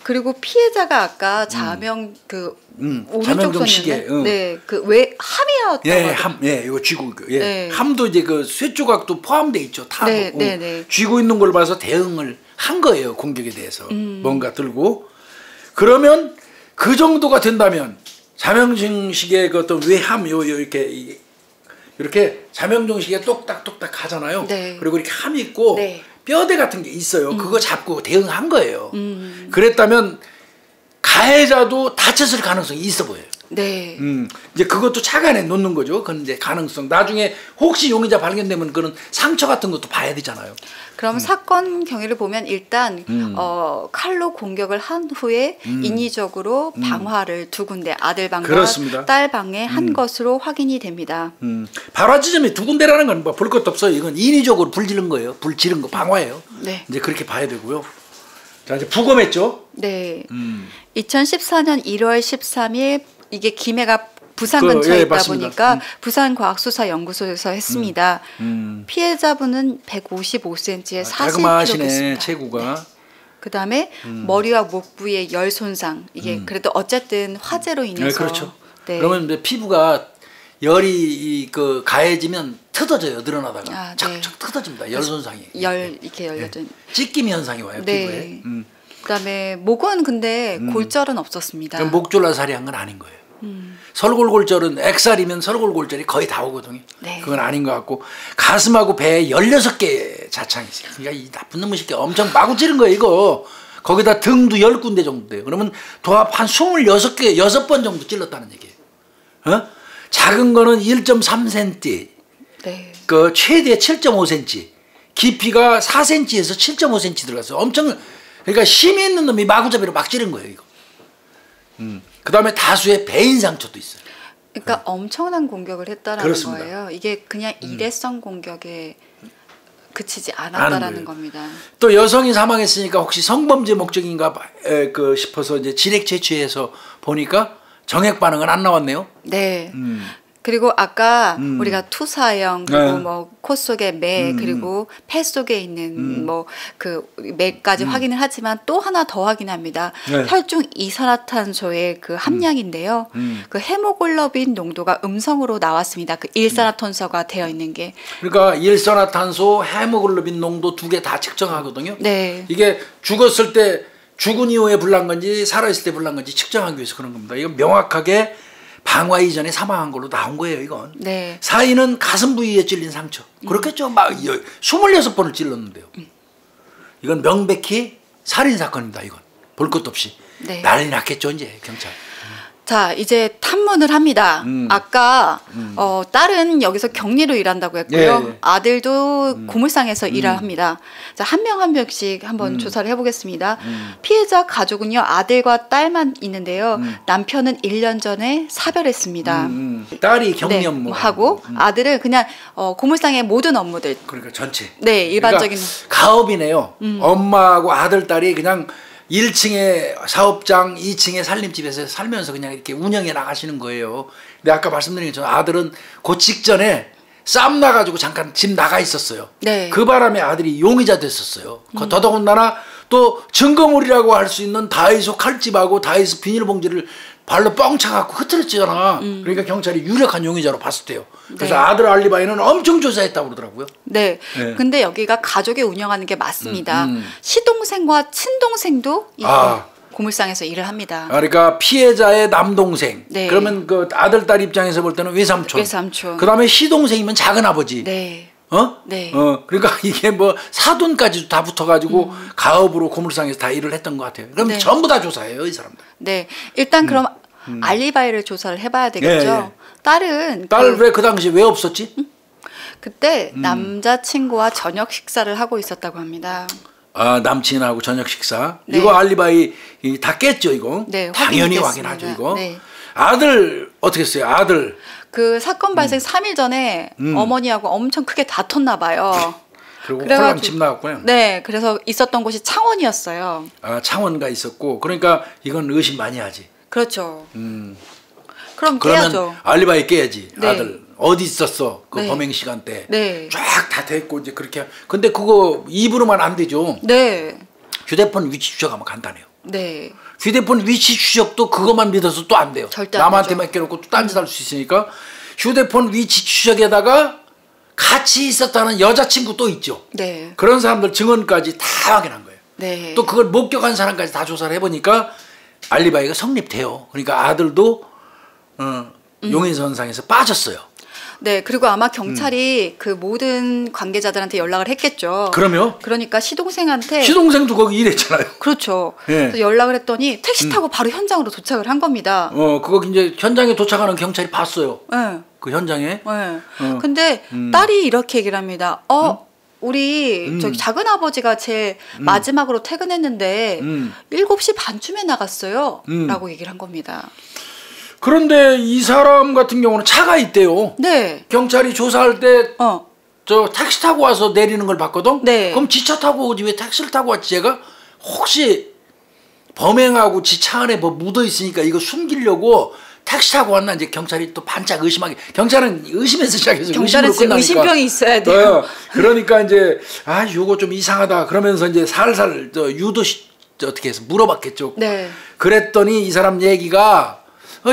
그리고 피해자가 아까 자명 오른쪽 시계. 네, 그 왜 함이었다고. 예, 함, 예, 이거 쥐고, 예, 네. 함도 이제 그 쇠조각도 포함돼 있죠. 타도. 네, 네, 네. 쥐고 있는 걸 봐서 대응을 한 거예요. 공격에 대해서 뭔가 들고. 그러면 그 정도가 된다면 자명증식의 그 어떤 외함 이렇게 자명증식에 똑딱똑딱 가잖아요. 네. 그리고 이렇게 함이 있고 네. 뼈대 같은 게 있어요. 그거 잡고 대응한 거예요. 그랬다면 가해자도 다쳤을 가능성이 있어 보여요. 네. 이제 그것도 차관에 놓는 거죠. 그건 이제 가능성. 나중에 혹시 용의자 발견되면 그런 상처 같은 것도 봐야 되잖아요. 그럼 사건 경위를 보면 일단 칼로 공격을 한 후에 인위적으로 방화를 두 군데 아들 방과 그렇습니다. 딸 방에 한 것으로 확인이 됩니다. 발화 지점이 두 군데라는 건 뭐 볼 것도 없어요. 이건 인위적으로 불 지른 거예요. 불 지른 거 방화예요. 네. 이제 그렇게 봐야 되고요. 자, 이제 부검했죠. 네. 2014년 1월 13일 이게 김해가 부산 근처에 있다 맞습니다. 보니까 부산과학수사연구소에서 했습니다. 피해자분은 155cm에 40kg 자그마하시네 됐습니다. 체구가. 네. 그다음에 머리와 목 부위에 열 손상. 이게 그래도 어쨌든 화재로 인해서. 네, 그렇죠. 네. 그러면 이제 피부가 열이 그 가해지면 터져져요. 늘어나다가 아, 네. 착착 터져집니다. 열 손상이. 이렇게 열렸던. 찢김 현상이 와요. 네. 피부에. 그다음에 목은 근데 골절은 없었습니다. 그럼 목졸라살이 한 건 아닌 거예요. 설골골절은 액살이면 설골골절이 거의 다 오거든요. 네. 그건 아닌 것 같고 가슴하고 배에 16개 자창이 있어요. 그러니까 이 나쁜 놈의 새끼 엄청 마구 찌른 거예요 이거. 거기다 등도 10군데 정도 돼요. 그러면 도합 한 26개 6번 정도 찔렀다는 얘기예요. 어? 작은 거는 1.3cm, 네. 그 최대 7.5cm, 깊이가 4cm에서 7.5cm 들어갔어요. 엄청 그러니까 힘이 있는 놈이 마구잡이로 막 찌른 거예요 이거. 그 다음에 다수의 배인 상처도 있어요. 그러니까 엄청난 공격을 했다라는 그렇습니다. 거예요. 이게 그냥 일회성 공격에 그치지 않았다라는 겁니다. 또 여성이 사망했으니까 혹시 성범죄 목적인가 싶어서 이제 진액 채취해서 보니까 정액 반응은 안 나왔네요. 네. 그리고 아까 우리가 투사형 그리고 네. 뭐 코 속에 매 그리고 폐 속에 있는 뭐 그 매까지 확인을 하지만 또 하나 더 확인합니다. 네. 혈중 이산화탄소의 그 함량인데요. 그 헤모글로빈 농도가 음성으로 나왔습니다. 그 일산화탄소가 되어 있는 게. 그러니까 일산화탄소, 헤모글로빈 농도 두 개 다 측정하거든요. 네. 이게 죽었을 때 죽은 이후에 불난 건지 살아있을 때 불난 건지 측정하기 위해서 그런 겁니다. 이건 명확하게 방화 이전에 사망한 걸로 나온 거예요, 이건. 네. 사인은 가슴 부위에 찔린 상처. 그렇겠죠. 막 26번을 찔렀는데요. 이건 명백히 살인사건입니다, 이건. 볼 것도 없이. 네. 난리 났겠죠, 이제, 경찰. 자, 이제 탐문을 합니다. 아까 딸은 여기서 격리로 일한다고 했고요. 예, 예. 아들도 고물상에서 일을 합니다. 자, 한 명 한 명씩 한번 조사를 해보겠습니다. 피해자 가족은요, 아들과 딸만 있는데요. 남편은 1년 전에 사별했습니다. 딸이 격리업무 하고 아들은 그냥 고물상의 모든 업무들. 그러니까 전체. 네, 일반적인. 그러니까 가업이네요. 엄마하고 아들, 딸이 그냥 1층에 사업장, 2층에 살림집에서 살면서 그냥 이렇게 운영해 나가시는 거예요. 근데 아까 말씀드린 것처럼 아들은 그 직전에 싸움 나가지고 잠깐 집 나가 있었어요. 네. 그 바람에 아들이 용의자 됐었어요. 더더군다나 또 증거물이라고 할 수 있는 다이소 칼집하고 다이소 비닐봉지를 발로 뻥 차갖고 흐트렸잖아. 그러니까 경찰이 유력한 용의자로 봤을 때요. 그래서 네. 아들 알리바이는 엄청 조사했다고 그러더라고요. 네. 네. 근데 여기가 가족이 운영하는 게 맞습니다. 시동생과 친동생도 이 고물상에서 일을 합니다. 그러니까 피해자의 남동생. 네. 그러면 그 아들, 딸 입장에서 볼 때는 외삼촌. 외삼촌. 그 다음에 시동생이면 작은아버지. 네. 네. 네. 그러니까 이게 뭐 사돈까지도 다 붙어가지고 가업으로 고물상에서 다 일을 했던 것 같아요. 그럼 네. 전부 다 조사해요, 이 사람들. 네. 일단 그럼 알리바이를 조사를 해봐야 되겠죠. 예, 예. 딸은 딸 왜 그 당시에 왜 없었지? 그때 남자친구와 저녁 식사를 하고 있었다고 합니다. 아, 남친하고 저녁 식사. 네. 이거 알리바이 다 깼죠, 이거. 네, 당연히 확인됐습니다. 확인하죠, 이거. 네. 아들 어떻게 했어요? 아들. 그 사건 발생 3일 전에 어머니하고 엄청 크게 다퉜나 봐요. 그리고 그래가지고- 홀랑 집 나갔고요. 네, 그래서 있었던 곳이 창원이었어요. 아, 창원가 있었고. 그러니까 이건 의심 많이 하지. 그렇죠. 그럼 그러면 깨야죠. 알리바이 깨야지. 네. 아들 어디 있었어? 그 네. 범행 시간대. 네. 쫙 다 됐고 이제 그렇게. 근데 그거 입으로만 안 되죠. 네. 휴대폰 위치 추적하면 간단해요. 네. 휴대폰 위치 추적도 그것만 믿어서 또 안 돼요. 절대 안 남한테 되죠. 맡겨놓고 또 딴짓 할 수 있으니까 휴대폰 위치 추적에다가 같이 있었다는 여자친구 또 있죠. 네. 그런 사람들 증언까지 다 확인한 거예요. 네. 또 그걸 목격한 사람까지 다 조사를 해보니까 알리바이가 성립돼요. 그러니까 아들도 용인선상에서 빠졌어요. 네, 그리고 아마 경찰이 그 모든 관계자들한테 연락을 했겠죠. 그러면? 그러니까 시동생한테. 시동생도 거기 일했잖아요. 그렇죠. 예. 그래서 연락을 했더니 택시 타고 바로 현장으로 도착을 한 겁니다. 그거 이제 현장에 도착하는 경찰이 봤어요. 네. 그 현장에. 네. 근데 딸이 이렇게 얘기를 합니다. 우리 저기 작은 아버지가 제 마지막으로 퇴근했는데 7시 반쯤에 나갔어요. 라고 얘기를 한 겁니다. 그런데 이 사람 같은 경우는 차가 있대요. 네. 경찰이 조사할 때 저 택시 타고 와서 내리는 걸 봤거든. 네. 그럼 지차 타고 오지 왜 택시를 타고 왔지? 제가 혹시 범행하고 지 차 안에 뭐 묻어 있으니까 이거 숨기려고 택시 타고 왔나 이제 경찰이 또 반짝 의심하게. 경찰은 의심에서 시작해서 경찰은 의심으로 끝나니까. 의심병이 있어야 돼요. 그러니까 이제 요거 좀 이상하다 그러면서 이제 살살 어떻게 해서 물어봤겠죠. 네. 그랬더니 이 사람 얘기가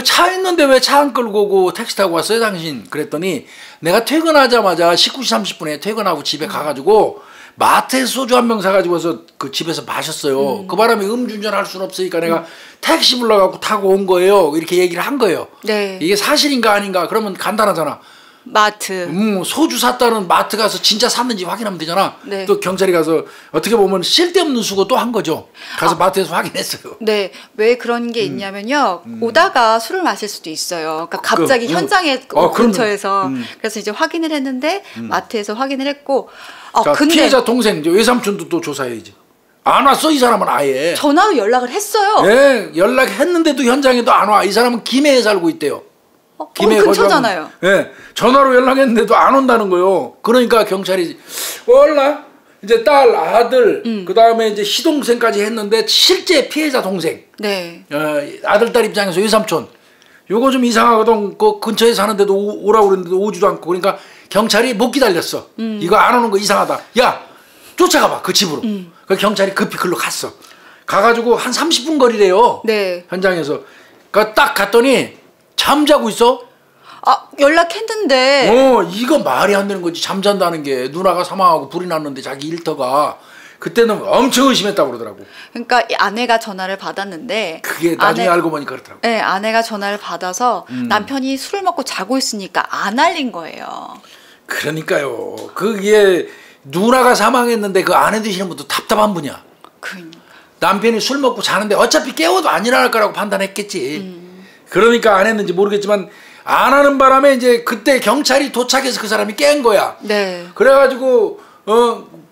차 있는데 왜 차 안 끌고 오고 택시 타고 왔어요 당신? 그랬더니 내가 퇴근하자마자 19시 30분에 퇴근하고 집에 가가지고 마트에서 소주 한 병 사가지고 와서 그 집에서 마셨어요. 그 바람에 음주운전 할 수는 없으니까 내가 택시 불러갖고 타고 온 거예요. 이렇게 얘기를 한 거예요. 네. 이게 사실인가 아닌가 그러면 간단하잖아. 마트. 소주 샀다는 마트 가서 진짜 샀는지 확인하면 되잖아. 네. 또 경찰이 가서 어떻게 보면 쓸데없는 수고 또 한 거죠. 가서 마트에서 확인했어요. 네. 왜 그런 게 있냐면요. 오다가 술을 마실 수도 있어요. 그러니까 갑자기 현장에 근처에서. 그래서 이제 확인을 했는데 마트에서 확인을 했고. 그러니까 근데 피해자 동생 외삼촌도 또 조사해야지. 안 왔어 이 사람은 아예. 전화로 연락을 했어요. 예, 연락했는데도 현장에도 안 와. 이 사람은 김해에 살고 있대요. 김해 근처잖아요. 예, 전화로 연락했는데도 안 온다는 거요. 그러니까 경찰이 몰라. 이제 딸, 아들, 그 다음에 이제 시동생까지 했는데 실제 피해자 동생. 네. 아들, 딸 입장에서 외삼촌. 요거 좀 이상하거든. 그 근처에 사는데도 오라고 그랬는데도 오지도 않고. 그러니까 경찰이 못 기다렸어. 이거 안 오는 거 이상하다. 야, 쫓아가봐 그 집으로. 그 경찰이 급히 글로 갔어. 가가지고 한 30분 거리래요. 네. 현장에서. 그 딱 갔더니 잠자고 있어. 연락했는데. 이거 말이 안 되는 거지. 잠잔다는 게. 누나가 사망하고 불이 났는데 자기 일터가. 그때는 엄청 의심했다고 그러더라고. 그러니까 이 아내가 전화를 받았는데 그게 나중에 알고 보니까 그렇더라고. 네, 아내가 전화를 받아서 남편이 술을 먹고 자고 있으니까 안 알린 거예요. 그러니까요. 그게 누나가 사망했는데 그 아내 되시는 분도 답답한 분이야. 남편이 술 먹고 자는데 어차피 깨워도 안 일어날 거라고 판단했겠지. 그러니까 안 했는지 모르겠지만 안 하는 바람에 이제 그때 경찰이 도착해서 그 사람이 깬 거야. 네. 그래가지고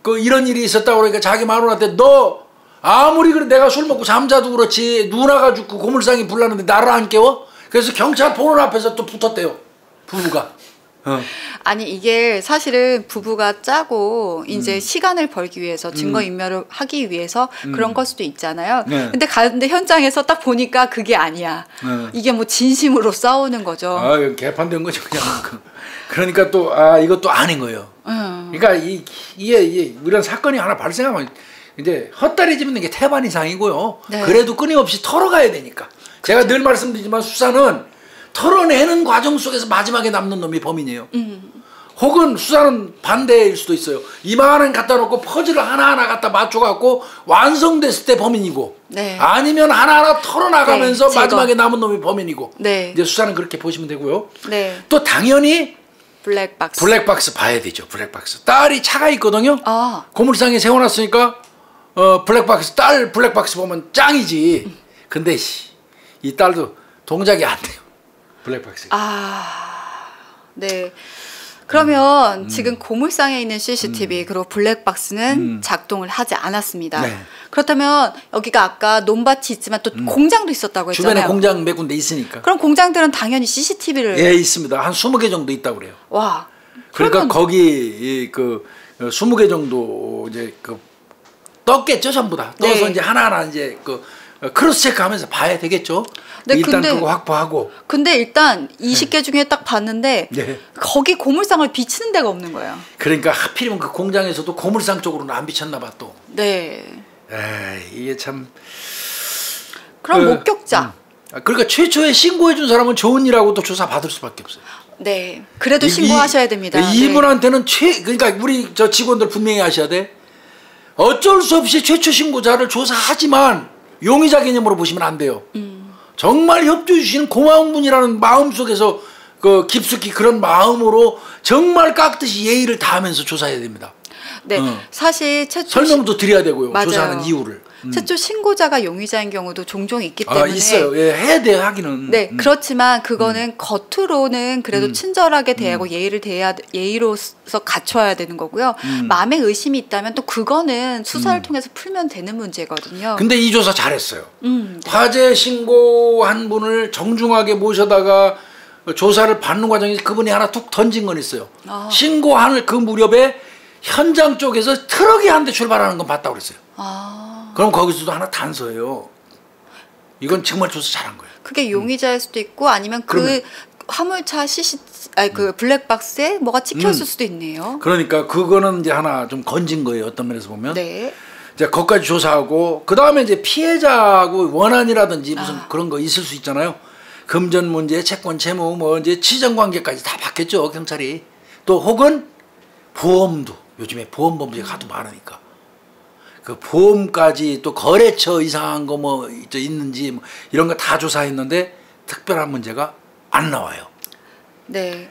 그 이런 일이 있었다고 그러니까 자기 마누라한테 너 아무리 그래 내가 술 먹고 잠자도 그렇지 누나가 죽고 고물상이 불났는데 나를 안 깨워? 그래서 경찰 보는 앞에서 또 붙었대요. 부부가. 아니 이게 사실은 부부가 짜고 이제 시간을 벌기 위해서 증거인멸을 하기 위해서 그런 걸 수도 있잖아요. 네. 근데 가는데 현장에서 딱 보니까 그게 아니야. 이게 뭐 진심으로 싸우는 거죠. 이거 개판된 거죠 그냥. 그러니까 또 이것도 아닌 거예요. 그러니까 이게 이런 사건이 하나 발생하면 이제 헛다리 짚는 게 태반 이상이고요. 네. 그래도 끊임없이 털어가야 되니까. 제가 늘 말씀드리지만 수사는 털어내는 과정 속에서 마지막에 남는 놈이 범인이에요. 혹은 수사는 반대일 수도 있어요. 이만한 갖다 놓고 퍼즐을 하나하나 갖다 맞춰갖고 완성됐을 때 범인이고 네. 아니면 하나하나 털어나가면서 네, 마지막에 남은 놈이 범인이고 네. 이제 수사는 그렇게 보시면 되고요. 네. 또 당연히 블랙박스 봐야 되죠. 블랙박스. 딸이 차가 있거든요. 아. 고물상에 세워놨으니까 블랙박스 딸 블랙박스 보면 짱이지. 근데 이 딸도 동작이 안 돼요. 블랙박스. 네. 그러면 지금 고물상에 있는 CCTV 그리고 블랙박스는 작동을 하지 않았습니다. 네. 그렇다면 여기가 아까 논밭이 있지만 또 공장도 있었다고 했잖아요. 주변에 공장 몇 군데 있으니까. 그럼 공장들은 당연히 CCTV를 예, 있습니다. 한 20개 정도 있다고 그래요. 와. 그러니까 거기 그 20개 정도 이제 그 떴겠죠, 전부 다. 떠서 네. 이제 하나하나 이제 그 크로스 체크하면서 봐야 되겠죠. 네, 일단 그거 확보하고. 근데 일단 20개 중에 딱 봤는데 네. 거기 고물상을 비치는 데가 없는 거예요. 그러니까 하필이면 그 공장에서도 고물상 쪽으로는 안 비쳤나 봐 또. 네. 이게 참. 그럼 목격자. 그러니까 최초에 신고해준 사람은 좋은 일하고 또 조사 받을 수밖에 없어요. 네. 그래도 신고하셔야 됩니다. 이분한테는 그러니까 우리 저 직원들 분명히 아셔야 돼. 어쩔 수 없이 최초 신고자를 조사하지만 용의자 개념으로 보시면 안 돼요. 정말 협조해 주시는 고마운 분이라는 마음 속에서 그 깊숙이 그런 마음으로 정말 깎듯이 예의를 다하면서 조사해야 됩니다. 네, 사실 최초 설명도 드려야 되고요. 맞아요. 조사하는 이유를. 최초 신고자가 용의자인 경우도 종종 있기 때문에 있어요. 예, 해야 돼요. 하기는. 네, 그렇지만 그거는 겉으로는 그래도 친절하게 대하고 예의로서 갖춰야 되는 거고요. 마음에 의심이 있다면 또 그거는 수사를 통해서 풀면 되는 문제거든요. 근데 이 조사 잘했어요. 네. 화재 신고한 분을 정중하게 모셔다가 조사를 받는 과정에서 그분이 하나 툭 던진 건 있어요. 신고하는 그 무렵에 현장 쪽에서 트럭이 한 대 출발하는 건 봤다고 그랬어요. 그럼 거기서도 하나 단서예요. 이건 정말 조사 잘한 거예요. 그게 용의자일 수도 있고 아니면 그 화물차 그 블랙박스에 뭐가 찍혔을 수도 있네요. 그러니까 그거는 이제 하나 좀 건진 거예요. 어떤 면에서 보면. 네. 이제 거기까지 조사하고 그 다음에 이제 피해자하고 원한이라든지 무슨 그런 거 있을 수 있잖아요. 금전 문제, 채권, 채무, 뭐 이제 치정 관계까지 다 받겠죠 경찰이. 또 혹은 보험도 요즘에 보험 범죄가 하도 많으니까. 그 보험까지 또 거래처 이상한 거 뭐 있는지 뭐 이런 거 다 조사했는데 특별한 문제가 안 나와요. 네.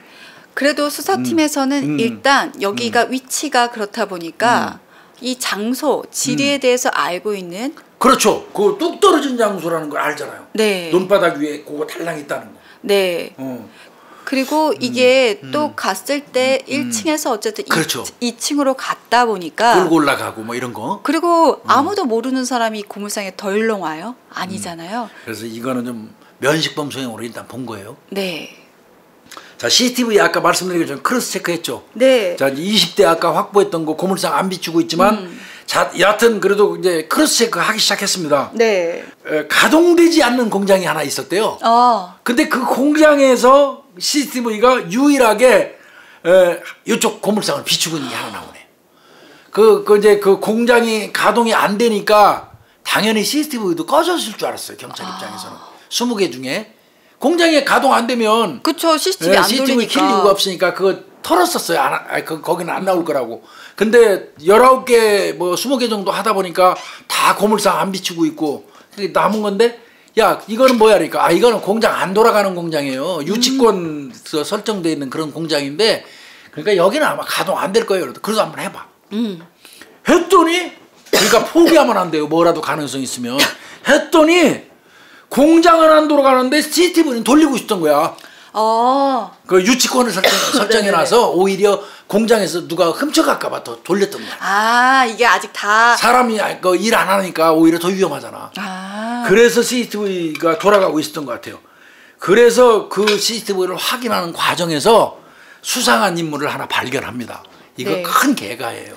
그래도 수사팀에서는 일단 여기가 위치가 그렇다 보니까 이 장소, 지리에 대해서 알고 있는 그렇죠. 그 뚝 떨어진 장소라는 걸 알잖아요. 네. 논바닥 위에 그거 달랑 있다는 거. 네. 그리고 이게 또 갔을 때 1층에서 어쨌든 그렇죠. 2층으로 갔다 보니까 끌고 올라가고 뭐 이런 거. 그리고 아무도 모르는 사람이 고물상에 덜렁 와요? 아니잖아요. 그래서 이거는 좀 면식범 소행으로 일단 본 거예요. 네. 자, CCTV 아까 말씀드린 것처럼 크로스 체크했죠. 네. 자, 20대 아까 확보했던 거 고물상 안 비추고 있지만 자, 여하튼 그래도 이제 크로스 체크 하기 시작했습니다. 네. 가동되지 않는 공장이 하나 있었대요. 근데 그 공장에서 CCTV가 유일하게 이쪽 고물상을 비추고 있는 게 하나 나오네요. 이제 그 공장이 가동이 안 되니까 당연히 CCTV도 꺼졌을 줄 알았어요. 경찰 입장에서는. 20개 중에. 공장에 가동 안 되면 그쵸. CCTV 안 CCTV 킬 돌리니까. 이유가 없으니까 그거 털었었어요. 거기는 안 나올 거라고. 근데 19개 뭐 20개 정도 하다 보니까 다 고물상 안 비추고 있고 남은 건데 야 이거는 뭐야 그러니까 이거는 공장 안 돌아가는 공장이에요. 유치권 설정되어 있는 그런 공장인데 그러니까 여기는 아마 가동 안 될 거예요. 그래서 한번 해봐. 했더니 그러니까 포기하면 안 돼요. 뭐라도 가능성 있으면. 했더니 공장은 안 돌아가는데 CCTV는 돌리고 있었던 거야. 그 유치권을 설정해놔서 오히려 공장에서 누가 훔쳐갈까봐 더 돌렸던 거야. 이게 아직 다 사람이 일 안 하니까 오히려 더 위험하잖아. 그래서 CCTV가 돌아가고 있었던 것 같아요. 그래서 그 CCTV를 확인하는 과정에서 수상한 인물을 하나 발견합니다. 이거 네. 큰 개가예요.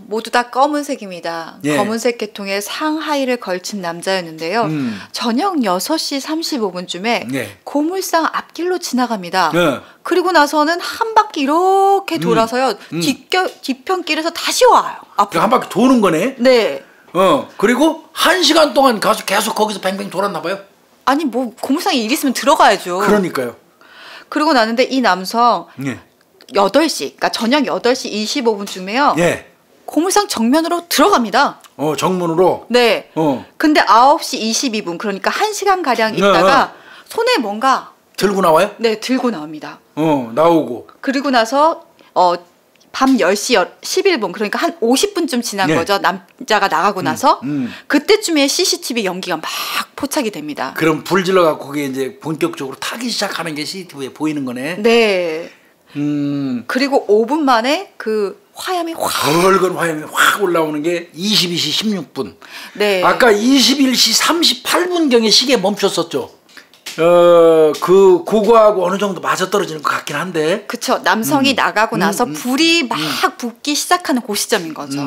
모두 다 검은색입니다. 예. 검은색 계통의 상하의를 걸친 남자였는데요. 저녁 6시 35분쯤에 예. 고물상 앞길로 지나갑니다. 예. 그리고 나서는 한 바퀴 이렇게 돌아서요. 뒤편길에서 다시 와요. 앞으로. 한 바퀴 도는 거네. 네. 그리고 1시간 동안 계속 거기서 뱅뱅 돌았나 봐요. 아니 뭐 고물상에 일 있으면 들어가야죠. 그러니까요. 그러고 나는데 이 남성 예. 8시, 그러니까 저녁 8시 25분쯤에요. 예. 고물상 정면으로 들어갑니다. 정문으로. 네. 근데 9시 22분, 그러니까 1시간 가량 있다가 손에 뭔가 들고 나와요? 네, 들고 나옵니다. 나오고. 그리고 나서 밤 10시 11분, 그러니까 한 50분쯤 지난 네. 거죠. 남자가 나가고 나서 그때쯤에 CCTV 연기가 막 포착이 됩니다. 그럼 불 질러 갖고 그게 이제 본격적으로 타기 시작하는 게 CCTV에 보이는 거네. 네. 그리고 5분 만에 그 화염이 붉은 화염이 확 올라오는 게 22시 16분. 네. 아까 21시 38분경에 시계 멈췄었죠. 그거하고 어느 정도 맞아떨어지는 것 같긴 한데. 그쵸. 남성이 나가고 나서 불이 막 붙기 시작하는 그 시점인 거죠.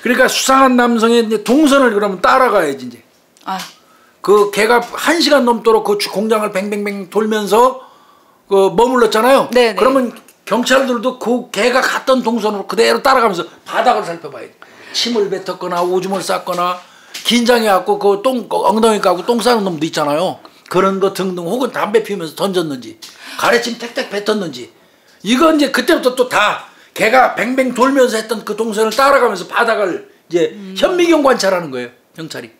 그러니까 수상한 남성의 이제 동선을 그러면 따라가야지 이제. 그 걔가 1시간 넘도록 그 공장을 뱅뱅뱅 돌면서 그 머물렀잖아요. 네네. 그러면 경찰들도 그 걔가 갔던 동선으로 그대로 따라가면서 바닥을 살펴봐야 돼. 침을 뱉었거나 오줌을 쌌거나 긴장해갖고 그 엉덩이 까고 똥 싸는 놈도 있잖아요. 그런 거 등등 혹은 담배 피우면서 던졌는지 가래침 택택 뱉었는지 이건 이제 그때부터 또 다 걔가 뱅뱅 돌면서 했던 그 동선을 따라가면서 바닥을 이제 현미경 관찰하는 거예요. 경찰이.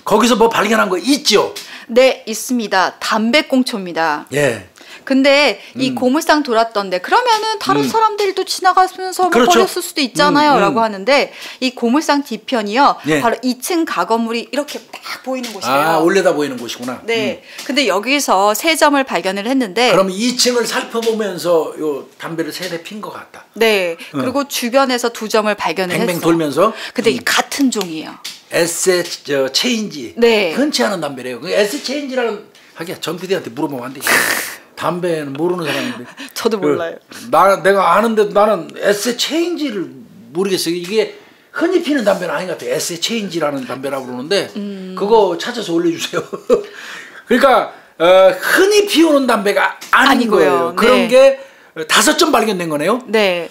거기서 뭐 발견한 거 있죠? 네, 있습니다. 담배꽁초입니다. 예. 근데 이 고물상 돌았던데 그러면은 다른 사람들이 또 지나가면서 뭐 그렇죠. 버렸을 수도 있잖아요 라고 하는데 이 고물상 뒤편이요. 예. 바로 2층 가건물이 이렇게 딱 보이는 곳이에요. 아, 올려다 보이는 곳이구나. 네. 근데 여기서 세 점을 발견을 했는데 그럼 2층을 살펴보면서 요 담배를 3대 핀 것 같다. 네. 그리고 주변에서 2점을 발견을 뱅뱅 했어. 돌면서. 근데 이 같은 종이에요. 에세 체인지. 네. 흔치 않은 담배래요. 그 에세 체인지라는 하기야 전 PD한테 물어보면 안 돼. 담배는 모르는 사람인데. 저도 몰라요. 내가 아는데 나는 에세 체인지를 모르겠어요. 이게 흔히 피는 담배는 아닌 것 같아요. 에세 체인지라는 담배라고 그러는데 그거 찾아서 올려주세요. 그러니까 흔히 피우는 담배가 아닌 거예요. 그런 네. 게 5점 발견된 거네요. 네.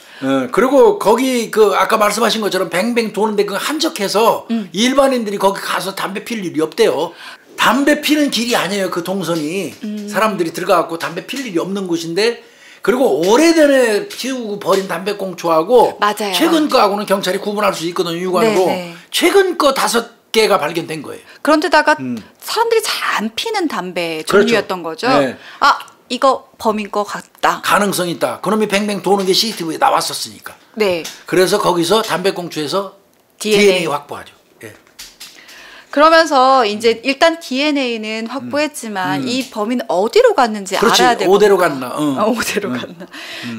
그리고 거기 그 아까 말씀하신 것처럼 뱅뱅 도는데 그 한적해서 일반인들이 거기 가서 담배 필 일이 없대요. 담배 피는 길이 아니에요. 그 동선이 사람들이 들어가갖고 담배 필 일이 없는 곳인데 그리고 오래전에 피우고 버린 담배꽁초하고 맞아요. 최근 거하고는 경찰이 구분할 수 있거든요. 육안으로. 네. 최근 거 5개가 발견된 거예요. 그런데다가 사람들이 잘 안 피는 담배 종류였던 그렇죠. 거죠. 네. 아, 이거 범인 거 같다. 가능성이 있다. 그놈이 뱅뱅 도는 게 CCTV에 나왔었으니까. 네. 그래서 거기서 담배꽁초에서 DNA 확보하죠. 예. 그러면서 이제 일단 DNA는 확보했지만 이 범인은 어디로 갔는지 그렇지. 알아야 되고 어디로 갔나. 어디로 갔나.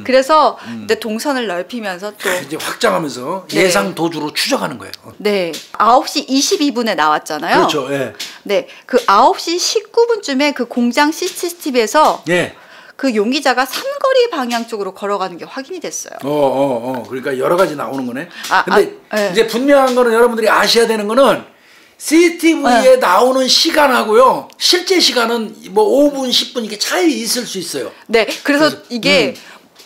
그래서 이제 동선을 넓히면서 또 이제 확장하면서 네. 예상 도주로 추적하는 거예요. 네. 9시 22분에 나왔잖아요. 그렇죠. 예. 네. 그 9시 19분쯤에 그 공장 CCTV에서 예. 그 용기자가 삼거리 방향 쪽으로 걸어가는 게 확인이 됐어요. 그러니까 여러 가지 나오는 거네. 아, 근데 네. 이제 분명한 거는 여러분들이 아셔야 되는 거는 CCTV에 나오는 시간하고요. 실제 시간은 뭐 5분, 10분 이렇게 차이 있을 수 있어요. 네. 그래서 이게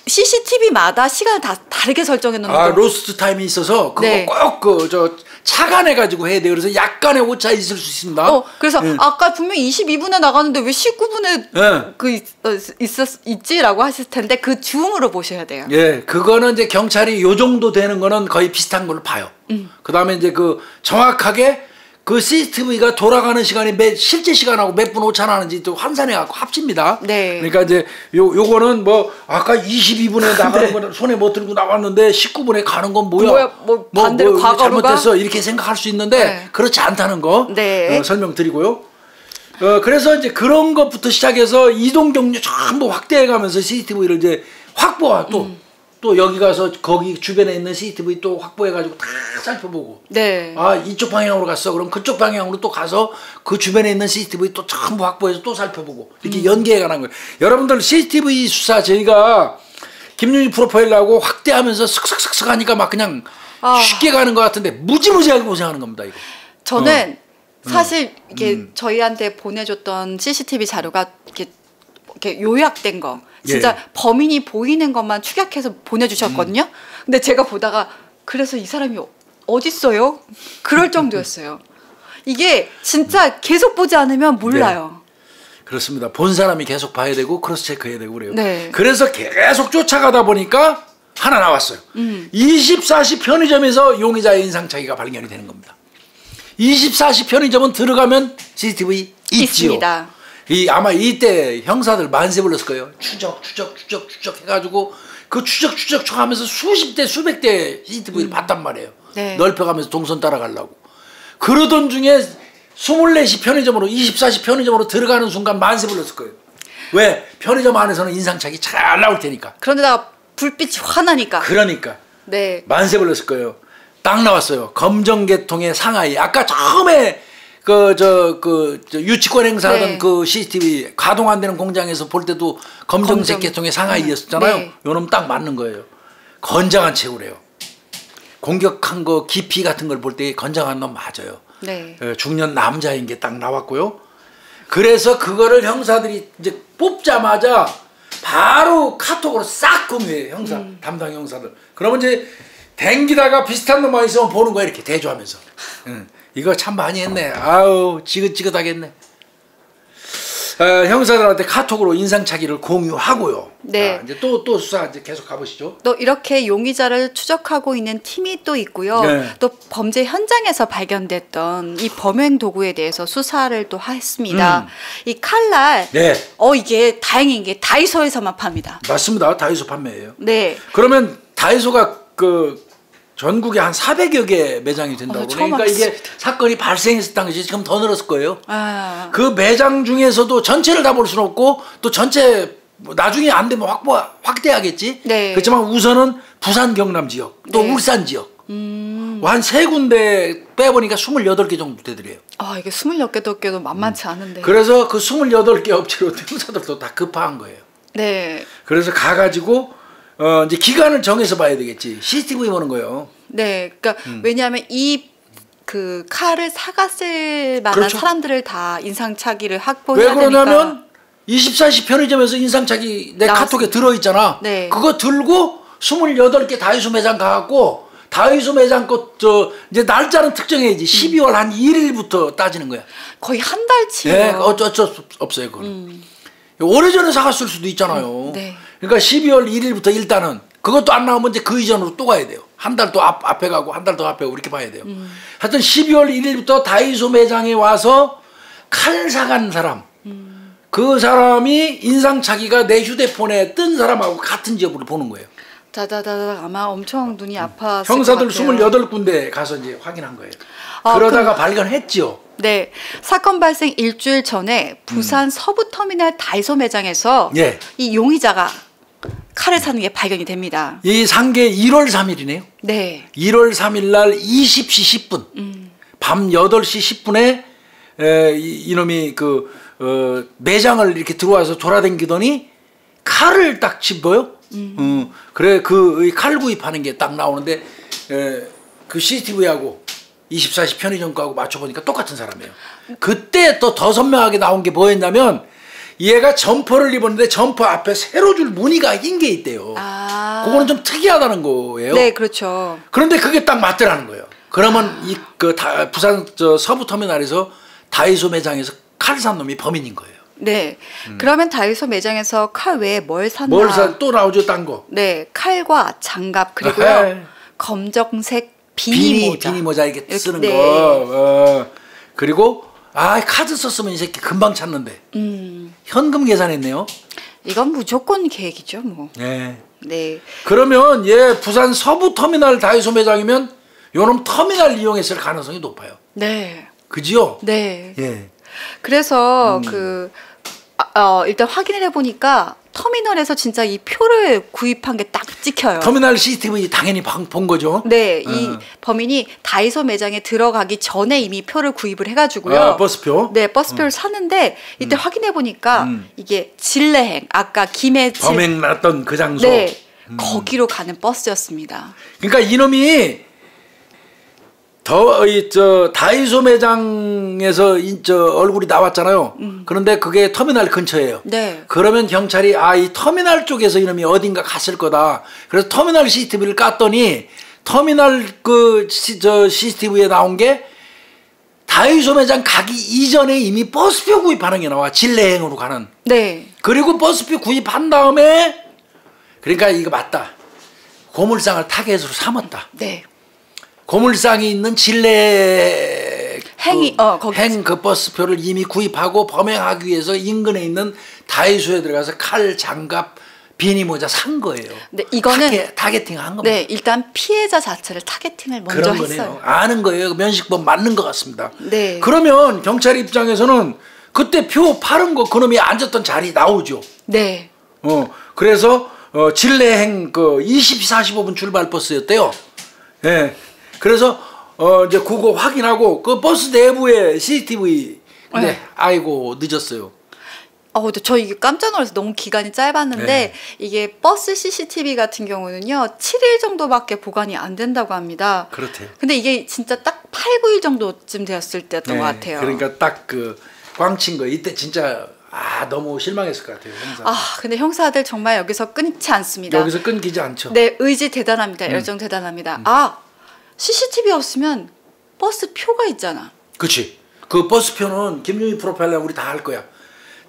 CCTV마다 시간을 다 다르게 설정해 놓는 거예요. 로스트 타임이 있어서 그거 네. 꼭 차간해 가지고 해야 돼요. 그래서 약간의 오차 있을 수 있습니다. 그래서 아까 분명 22분에 나가는데 왜 19분에 있지라고 하실 텐데 그 줌으로 보셔야 돼요. 예, 그거는 이제 경찰이 요 정도 되는 거는 거의 비슷한 걸로 봐요. 그다음에 이제 그 정확하게 그 CCTV가 돌아가는 시간이 실제 시간하고 몇 분 오차 나는지 또 환산해 갖고 합칩니다. 네. 그러니까 이제 요거는 뭐 아까 22분에 나가는 거는 손에 못 들고 나왔는데 19분에 가는 건 뭐야? 뭐 반대로 과거로 잘못됐어 이렇게 생각할 수 있는데 네. 그렇지 않다는 거 네. 설명드리고요. 그래서 이제 그런 것부터 시작해서 이동 경로 전부 확대해가면서 CCTV를 이제 확보하고 또 여기 가서 거기 주변에 있는 CCTV 또 확보해가지고 다 살펴보고. 네. 아, 이쪽 방향으로 갔어. 그럼 그쪽 방향으로 또 가서 그 주변에 있는 CCTV 또 전부 확보해서 또 살펴보고. 이렇게 연계해가는 거예요. 여러분들 CCTV 수사 저희가 김윤희 프로파일러하고 확대하면서 슥슥슥슥 하니까 막 그냥 쉽게 가는 것 같은데 무지무지하게 고생하는 겁니다, 이거. 저는 사실 이게 저희한테 보내줬던 CCTV 자료가 이렇게 요약된 거. 진짜 범인이 보이는 것만 축약해서 보내주셨거든요. 근데 제가 보다가 그래서 이 사람이 어딨어요? 그럴 정도였어요. 이게 진짜 계속 보지 않으면 몰라요. 네. 그렇습니다. 본 사람이 계속 봐야 되고 크로스 체크해야 되고 그래요. 네. 그래서 계속 쫓아가다 보니까 하나 나왔어요. 24시 편의점에서 용의자의 인상착의가 발견이 되는 겁니다. 24시 편의점은 들어가면 CCTV 있지요. 있습니다. 아마 이때 형사들 만세 불렀을 거예요. 추적 해가지고 그 추적 하면서 수십 대 수백 대 CCTV를 봤단 말이에요. 네. 넓혀가면서 동선 따라가려고. 그러던 중에 24시 편의점으로 24시 편의점으로 들어가는 순간 만세 불렀을 거예요. 왜? 편의점 안에서는 인상착의 잘 나올 테니까. 그런데다가 불빛이 환하니까. 그러니까. 네. 만세 불렀을 거예요. 딱 나왔어요. 검정계통의 상하이. 아까 처음에 유치권 행사하던 네. 그 CCTV 가동 안 되는 공장에서 볼 때도 검정색 계통의 상하이였잖아요. 네. 요놈 딱 맞는 거예요. 건장한 최후래요. 공격한 거 깊이 같은 걸 볼 때 건장한 놈 맞아요. 네. 중년 남자인 게 딱 나왔고요. 그래서 그거를 형사들이 이제 뽑자마자 바로 카톡으로 싹 공유해요. 형사 담당 형사들. 그러면 이제 댕기다가 비슷한 놈만 있으면 보는 거야 이렇게 대조하면서. 이거 참 많이 했네. 아우 지긋지긋하겠네. 형사들한테 카톡으로 인상착의를 공유하고요. 네. 이제 또 수사 이제 계속 가보시죠. 또 이렇게 용의자를 추적하고 있는 팀이 또 있고요. 네. 또 범죄 현장에서 발견됐던 이 범행 도구에 대해서 수사를 또 했습니다. 이 칼날, 네. 이게 다행인 게 다이소에서만 팝니다. 맞습니다. 다이소 판매예요. 네. 그러면 다이소가 전국에 한 400여 개 매장이 된다고. 그러니까 이게 사건이 발생했을 당시 지금 더 늘었을 거예요. 그 매장 중에서도 전체를 다 볼 수는 없고 또 전체 나중에 안 되면 확대하겠지. 네. 그렇지만 우선은 부산 경남 지역 또 네. 울산 지역 한 3군데 빼보니까 28개 정도 되더래요. 이게 20개 만만치 않은데. 그래서 그 28개 업체로 형사들도 다 급파한 거예요. 네. 그래서 가가지고 이제 기간을 정해서 봐야 되겠지. CCTV 보는 거예요. 네, 그러니까 왜냐하면 그 칼을 사갔을 만한 그렇죠. 사람들을 다 인상착의를 확보해야 왜 되니까. 그러냐면 24시 편의점에서 인상착의 내 카톡에 들어있잖아. 네. 그거 들고 28개 다이소 매장 가갖고 다이소 매장 이제 날짜는 특정해야지. 12월 한 1일부터 따지는 거야. 거의 한 달치요. 네, 어쩔 수 없어요. 그건. 오래전에 사갔을 수도 있잖아요. 네. 그러니까 12월 1일부터 일단은 그것도 안 나오면 이제 그 이전으로 또 가야 돼요. 한 달 더 앞에 가고 한 달 더 앞에 가고 이렇게 봐야 돼요. 하여튼 12월 1일부터 다이소 매장에 와서 칼 사간 사람 그 사람이 인상착의가 내 휴대폰에 뜬 사람하고 같은 지역으로 보는 거예요. 다다다다 아마 엄청 눈이 아팠을 형사들 것 같아요. 28군데 가서 이제 확인한 거예요. 그러다가 발견했죠. 네, 사건 발생 일주일 전에 부산 서부터미널 다이소 매장에서 예. 이 용의자가 칼을 사는 게 발견이 됩니다. 이 상계 1월 3일이네요. 네. 1월 3일 날 20시 10분 밤 8시 10분에 이놈이 매장을 이렇게 들어와서 돌아다니더니 칼을 딱 집어요. 그래 그 칼 구입하는 게 딱 나오는데 그 CCTV하고 24시 편의점 거하고 맞춰보니까 똑같은 사람이에요. 그때 또 더 선명하게 나온 게 뭐였냐면 얘가 점퍼를 입었는데 점퍼 앞에 세로줄 무늬가 흰 게 있대요. 그거는 좀 특이하다는 거예요. 네, 그렇죠. 그런데 그게 딱 맞더라는 거예요. 그러면 부산 서부터미널에서 다이소 매장에서 칼 산 놈이 범인인 거예요. 네. 그러면 다이소 매장에서 칼 외에 뭘 샀나? 또 나오죠, 딴 거. 네, 칼과 장갑 그리고요 검정색 비니 모자 이렇게 쓰는 네. 거. 그리고 카드 썼으면 이 새끼 금방 찾는데. 현금 계산했네요. 이건 무조건 계획이죠, 뭐. 네. 네. 그러면 부산 서부터미널 다이소 매장이면 요놈 터미널 이용했을 가능성이 높아요. 네. 그지요? 네. 예. 그래서 일단 확인을 해보니까 터미널에서 진짜 이 표를 구입한 게 딱 찍혀요. 터미널 CCTV 당연히 본 거죠. 네, 이 범인이 다이소 매장에 들어가기 전에 이미 표를 구입을 해가지고요. 버스표. 네, 버스표를 샀는데 이때 확인해 보니까 이게 진례행 아까 범행 났던 그 장소. 네, 거기로 가는 버스였습니다. 그러니까 이놈이 다이소 매장에서 얼굴이 나왔잖아요. 그런데 그게 터미널 근처예요. 네. 그러면 경찰이 이 터미널 쪽에서 이놈이 어딘가 갔을 거다. 그래서 터미널 CCTV를 깠더니 터미널 CCTV에 나온 게 다이소 매장 가기 이전에 이미 버스표 구입하는 게 나와. 진례행으로 가는. 네. 그리고 버스표 구입한 다음에 그러니까 이거 맞다. 고물상을 타겟으로 삼았다. 네. 고물상이 있는 진례 행 버스표를 이미 구입하고 범행하기 위해서 인근에 있는 다이소에 들어가서 칼, 장갑, 비니 모자 산 거예요. 네, 이거는 타겟팅한 겁니다. 네, 일단 피해자 자체를 타겟팅을 먼저 그런 했어요. 거네요. 아는 거예요. 면식범 맞는 것 같습니다. 네. 그러면 경찰 입장에서는 그때 표 파는 거 그놈이 앉았던 자리 나오죠. 네. 그래서 진례행 20시 45분 출발 버스였대요. 예. 그래서 이제 그거 확인하고 그 버스 내부에 CCTV 근데 네. 아이고 늦었어요. 근데 저 이게 깜짝 놀라서 너무 기간이 짧았는데 네. 이게 버스 CCTV 같은 경우는요 7일 정도밖에 보관이 안 된다고 합니다. 그렇대요. 근데 이게 진짜 딱 8, 9일 정도쯤 되었을 때였던 것 같아요. 그러니까 딱 꽝친 거 이때 진짜 너무 실망했을 것 같아요. 형사. 근데 형사들 정말 여기서 끊지 않습니다. 여기서 끊기지 않죠. 네, 의지 대단합니다. 열정 대단합니다. CCTV 없으면 버스 표가 있잖아. 그렇지. 그 버스표는 김용희 프로파일러 우리 다 할 거야.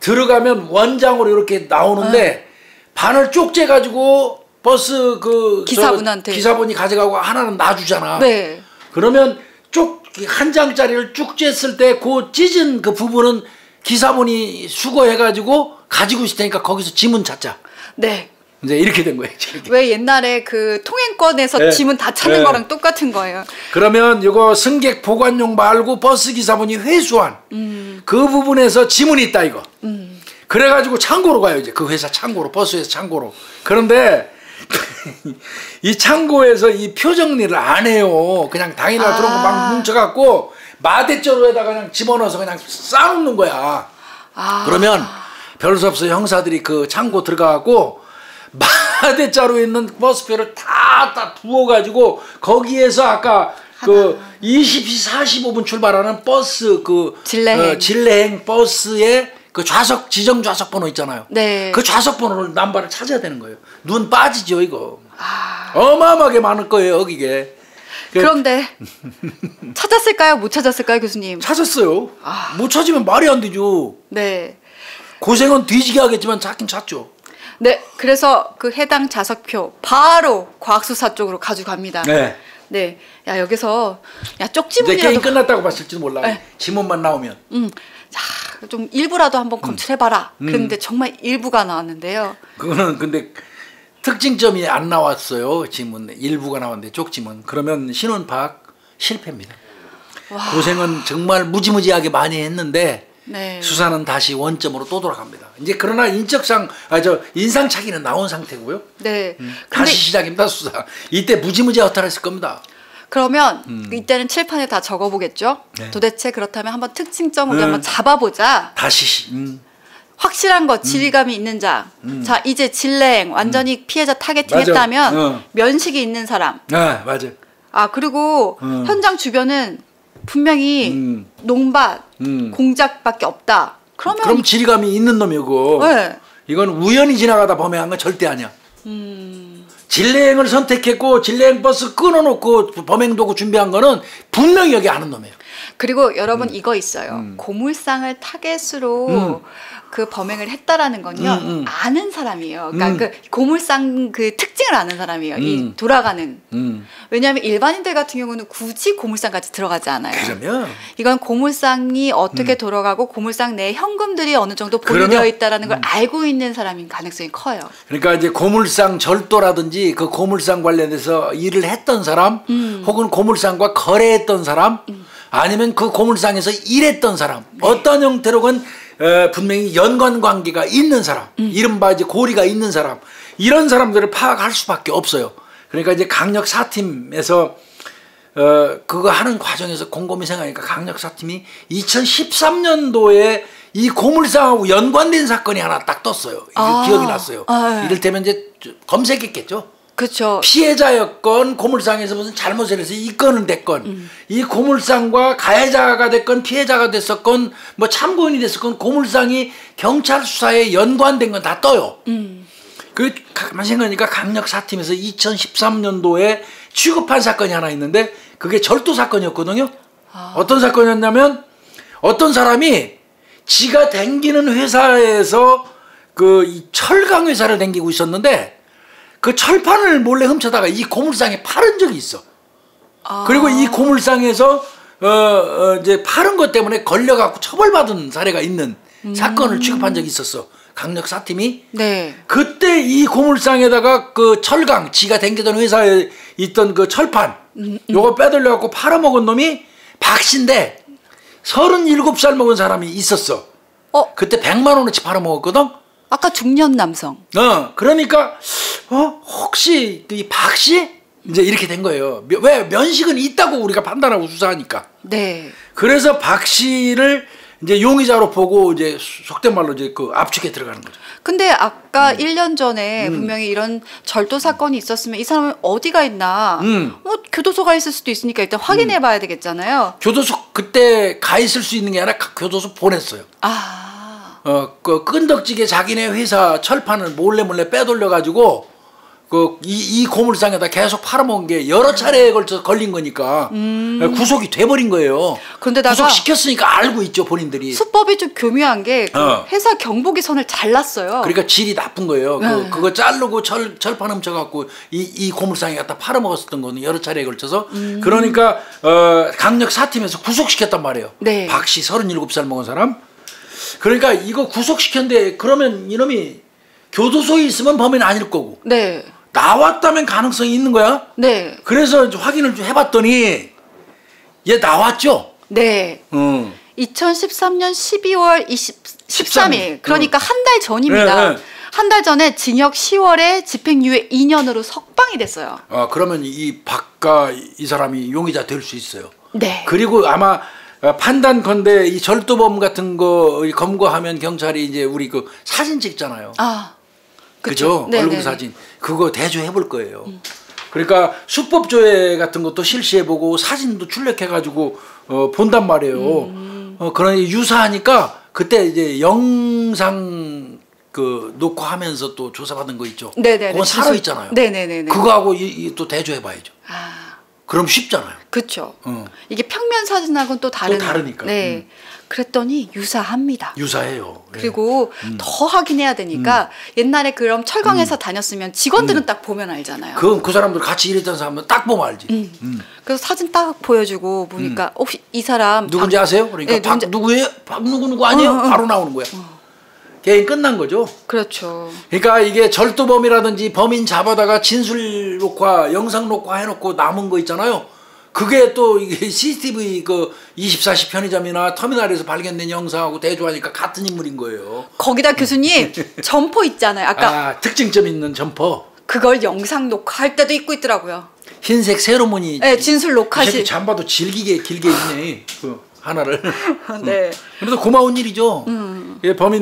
들어가면 원장으로 이렇게 나오는데 반을 쪽재 가지고 버스 그 기사분한테 기사분이 가져가고 하나는 놔주잖아. 네. 그러면 쪽 한 장짜리를 쭉 쬐을 때 그 찢은 그 부분은 기사분이 수거해가지고 가지고 있을 테니까 거기서 지문 찾자. 네. 이제 이렇게 된 거예요. 왜 옛날에 그 통행권에서 네. 지문 다 찾는 네. 거랑 똑같은 거예요. 그러면 이거 승객 보관용 말고 버스 기사분이 회수한 그 부분에서 지문이 있다 이거. 그래가지고 창고로 가요 이제 그 회사 창고로 버스 회사 창고로. 그런데 이 창고에서 이 표 정리를 안 해요. 그냥 당일날 들어온 거 막 뭉쳐갖고 마대자루에다가 그냥 집어넣어서 그냥 쌓아놓는 거야. 그러면 별 수 없어 형사들이 그 창고 들어가갖고 마대자루에 있는 버스표를 다 부어가지고 거기에서 아까 그 20시 45분 출발하는 버스 그 진례행 버스의 그 좌석 지정 좌석 번호 있잖아요. 네. 그 좌석 번호를 남발을 찾아야 되는 거예요. 눈 빠지죠 이거. 어마어마하게 많을 거예요 여기게. 그런데 찾았을까요? 못 찾았을까요, 교수님? 찾았어요. 못 찾으면 말이 안 되죠. 네. 고생은 뒤지게 하겠지만 찾긴 찾죠. 네. 그래서 그 해당 좌석표 바로 과학수사 쪽으로 가져갑니다. 네. 네. 야 여기서 야 이제 쪽지문이라도 게임 끝났다고 봤을지도 몰라요. 네. 지문만 나오면. 자, 좀 일부라도 한번 검출해봐라. 그런데 정말 일부가 나왔는데요. 그거는 근데 특징점이 안 나왔어요. 지문 일부가 나왔는데 쪽지문. 그러면 신원 파악 실패입니다. 와. 고생은 정말 무지무지하게 많이 했는데 네. 수사는 다시 원점으로 또 돌아갑니다. 이제 그러나 인상착의는 나온 상태고요. 네. 다시 시작입니다 수사. 이때 무지무지 허탈했을 겁니다. 그러면 이때는 칠판에 다 적어보겠죠. 네. 도대체 그렇다면 한번 특징점 우리 한번 잡아보자. 다시 확실한 것 지리감이 있는 자. 자 이제 진례행 완전히 피해자 타겟팅했다면 면식이 있는 사람. 아 맞아. 아 그리고 현장 주변은 분명히 농밭 공작밖에 없다. 그럼 지리감이 있는 놈이고. 네. 이건 우연히 지나가다 범행한 건 절대 아니야. 진례행을 선택했고 진례행 버스 끊어놓고 범행 도구 준비한 거는 분명히 여기 아는 놈이에요. 그리고 여러분 이거 있어요. 고물상을 타겟으로 그 범행을 했다라는 건요 아는 사람이에요. 그러니까 그 고물상 그 특징을 아는 사람이에요. 이 돌아가는. 왜냐하면 일반인들 같은 경우는 굳이 고물상까지 들어가지 않아요. 그러면 이건 고물상이 어떻게 돌아가고 고물상 내 현금들이 어느 정도 보유되어 있다라는 걸 알고 있는 사람인 가능성이 커요. 그러니까 이제 고물상 절도라든지 그 고물상 관련해서 일을 했던 사람, 혹은 고물상과 거래했던 사람, 아니면 그 고물상에서 일했던 사람, 어떤 형태로건 분명히 연관 관계가 있는 사람, 이른바 이제 고리가 있는 사람, 이런 사람들을 파악할 수밖에 없어요. 그러니까 이제 강력 사팀에서 그거 하는 과정에서 곰곰이 생각하니까 강력 사팀이 2013년도에 이 고물상하고 연관된 사건이 하나 딱 떴어요. 이게 기억이 났어요. 이를테면 이제 검색했겠죠. 그렇죠. 피해자였건 고물상에서 무슨 잘못을 해서 입건은 됐건 이 고물상과 가해자가 됐건 피해자가 됐었건 뭐 참고인이 됐었건 고물상이 경찰 수사에 연관된 건 다 떠요. 그 가만 생각하니까 강력 사팀에서 2013년도에 취급한 사건이 하나 있는데 그게 절도 사건이었거든요. 어떤 사건이었냐면 어떤 사람이 지가 댕기는 회사에서 그 이 철강 회사를 댕기고 있었는데 그 철판을 몰래 훔쳐다가 이 고물상에 팔은 적이 있어. 그리고 이 고물상에서 이제 파는 것 때문에 걸려갖고 처벌받은 사례가 있는 사건을 취급한 적이 있었어. 강력 사팀이. 네. 그때 이 고물상에다가 그 철강, 지가 댕기던 회사에 있던 그 철판, 요거 빼돌려갖고 팔아먹은 놈이 박씨인데 37살 먹은 사람이 있었어. 그때 100만 원어치 팔아먹었거든. 아까 중년 남성. 그러니까 혹시 이 박씨? 이제 이렇게 된 거예요. 왜 면식은 있다고 우리가 판단하고 수사하니까. 네. 그래서 박씨를 이제 용의자로 보고 이제 속된 말로 이제 그 압축에 들어가는 거죠. 근데 아까 1년 전에 분명히 이런 절도 사건이 있었으면 이 사람은 어디가 있나? 뭐 교도소 가 있을 수도 있으니까 일단 확인해 봐야 되겠잖아요. 교도소 그때 가 있을 수 있는 게 아니라 교도소 보냈어요. 그 끈덕지게 자기네 회사 철판을 몰래 빼돌려 가지고 이 고물상에다 계속 팔아먹은 게 여러 차례에 걸쳐 걸린 거니까 구속이 돼버린 거예요. 그런데다가 구속시켰으니까 알고 있죠, 본인들이. 수법이 좀 교묘한 게 회사 경보기 선을 잘랐어요. 그러니까 질이 나쁜 거예요. 그거 자르고 철판 훔쳐갖고 이 고물상에 갖다 팔아먹었었던 거는 여러 차례에 걸쳐서. 그러니까 강력 사팀에서 구속시켰단 말이에요. 네. 박씨 37살 먹은 사람. 그러니까 이거 구속시켰는데 그러면 이놈이 교도소에 있으면 범인은 아닐 거고. 네. 나왔다면 가능성이 있는 거야. 네. 그래서 확인을 좀 해봤더니 얘 나왔죠. 네. 2013년 12월 13일. 그러니까 한 달 전입니다. 네, 네. 한 달 전에 징역 10월에 집행유예 2년으로 석방이 됐어요. 그러면 이 박가 이 사람이 용의자 될 수 있어요. 네. 그리고 아마 판단컨대 이 절도범 같은 거 검거하면 경찰이 이제 우리 그 사진 찍잖아요. 그죠? 얼굴 사진. 그거 대조해 볼 거예요. 그러니까 수법조회 같은 것도 실시해보고 사진도 출력해가지고 본단 말이에요. 그러니 유사하니까 그때 이제 영상 녹화하면서 또 조사받은 거 있죠. 네네. 그건 살아 있잖아요. 네네네. 그거하고 또 대조해봐야죠. 그럼 쉽잖아요. 그렇죠. 이게 평면 사진하고는 또 다르니까. 네. 그랬더니 유사합니다. 유사해요. 그리고 더 확인해야 되니까 옛날에 그럼 철강회사 다녔으면 직원들은 딱 보면 알잖아요. 그 사람들 같이 일했던 사람은 딱 보면 알지. 그래서 사진 딱 보여주고 보니까 혹시 이 사람 누군지 아세요? 그러니까 네, 누구예요? 누구 아니에요? 바로 나오는 거야. 게임 끝난 거죠. 그렇죠. 그러니까 이게 절도범이라든지 범인 잡아다가 진술 녹화, 영상 녹화 해놓고 남은 거 있잖아요. 그게 또 이게 CCTV 24시 편의점이나 터미널에서 발견된 영상하고 대조하니까 같은 인물인 거예요. 거기다 교수님 점포 있잖아요. 아까 특징점 있는 점퍼. 그걸 영상 녹화할 때도 입고 있더라고요. 흰색 세로머니. 네, 진술 녹화실. 잠바도 길게 있네. 하나를. 네. 그래도 고마운 일이죠.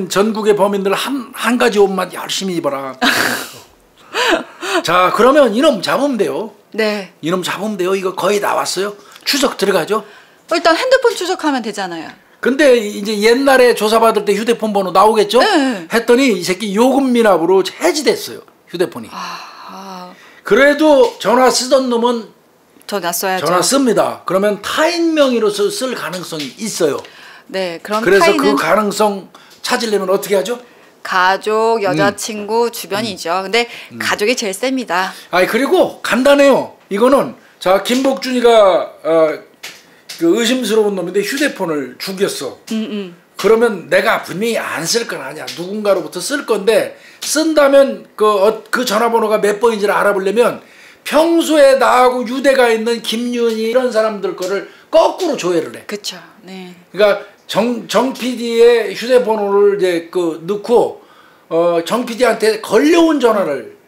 전국의 범인들 한 가지 옷만 열심히 입어라. 자, 그러면 이놈 잡으면 돼요. 네. 이놈 잡으면 돼요. 이거 거의 나왔어요. 추적 들어가죠. 일단 핸드폰 추적하면 되잖아요. 근데 이제 옛날에 조사받을 때 휴대폰 번호 나오겠죠? 네. 했더니 이 새끼 요금 미납으로 해지됐어요. 휴대폰이. 그래도 전화 쓰던 놈은 전화 써야죠. 전화 씁니다. 그러면 타인 명의로서 쓸 가능성이 있어요. 네, 그럼 그래서 타인은 그 가능성 찾으려면 어떻게 하죠? 가족, 여자친구, 주변이죠. 근데 가족이 제일 셉니다. 그리고 간단해요. 이거는 자 김복준이가 그 의심스러운 놈인데 휴대폰을 죽였어. 그러면 내가 분명히 안 쓸 건 아니야. 누군가로부터 쓸 건데 쓴다면 그 전화번호가 몇 번인지를 알아보려면 평소에 나하고 유대가 있는 김윤희 이런 사람들 거를 거꾸로 조회를 해. 그렇죠. 네. 그러니까 정 PD의 휴대번호를 이제 넣고 정 PD한테 걸려온 전화를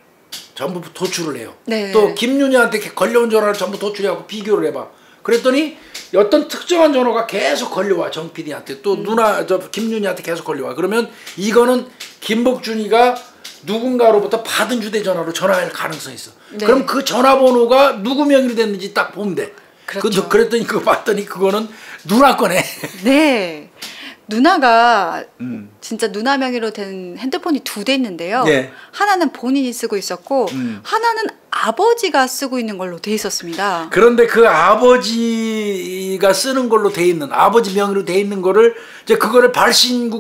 전부 도출을 해요. 네. 또 김윤희한테 걸려온 전화를 전부 도출해갖고 비교를 해봐. 그랬더니 어떤 특정한 전화가 계속 걸려와. 정 PD한테 또 김윤희한테 계속 걸려와. 그러면 이거는 김복준이가 누군가로부터 받은 휴대전화로 전화할 가능성이 있어. 네. 그럼 그 전화번호가 누구 명의로 됐는지 딱 보면 돼. 그렇죠. 그랬더니 그거 봤더니 그거는 누나 거네. 네. 누나가 진짜 누나 명의로 된 핸드폰이 2대 있는데요. 네. 하나는 본인이 쓰고 있었고 하나는 아버지가 쓰고 있는 걸로 돼 있었습니다. 그런데 그 아버지가 쓰는 걸로 돼 있는 아버지 명의로 돼 있는 거를 이제 그거를 발신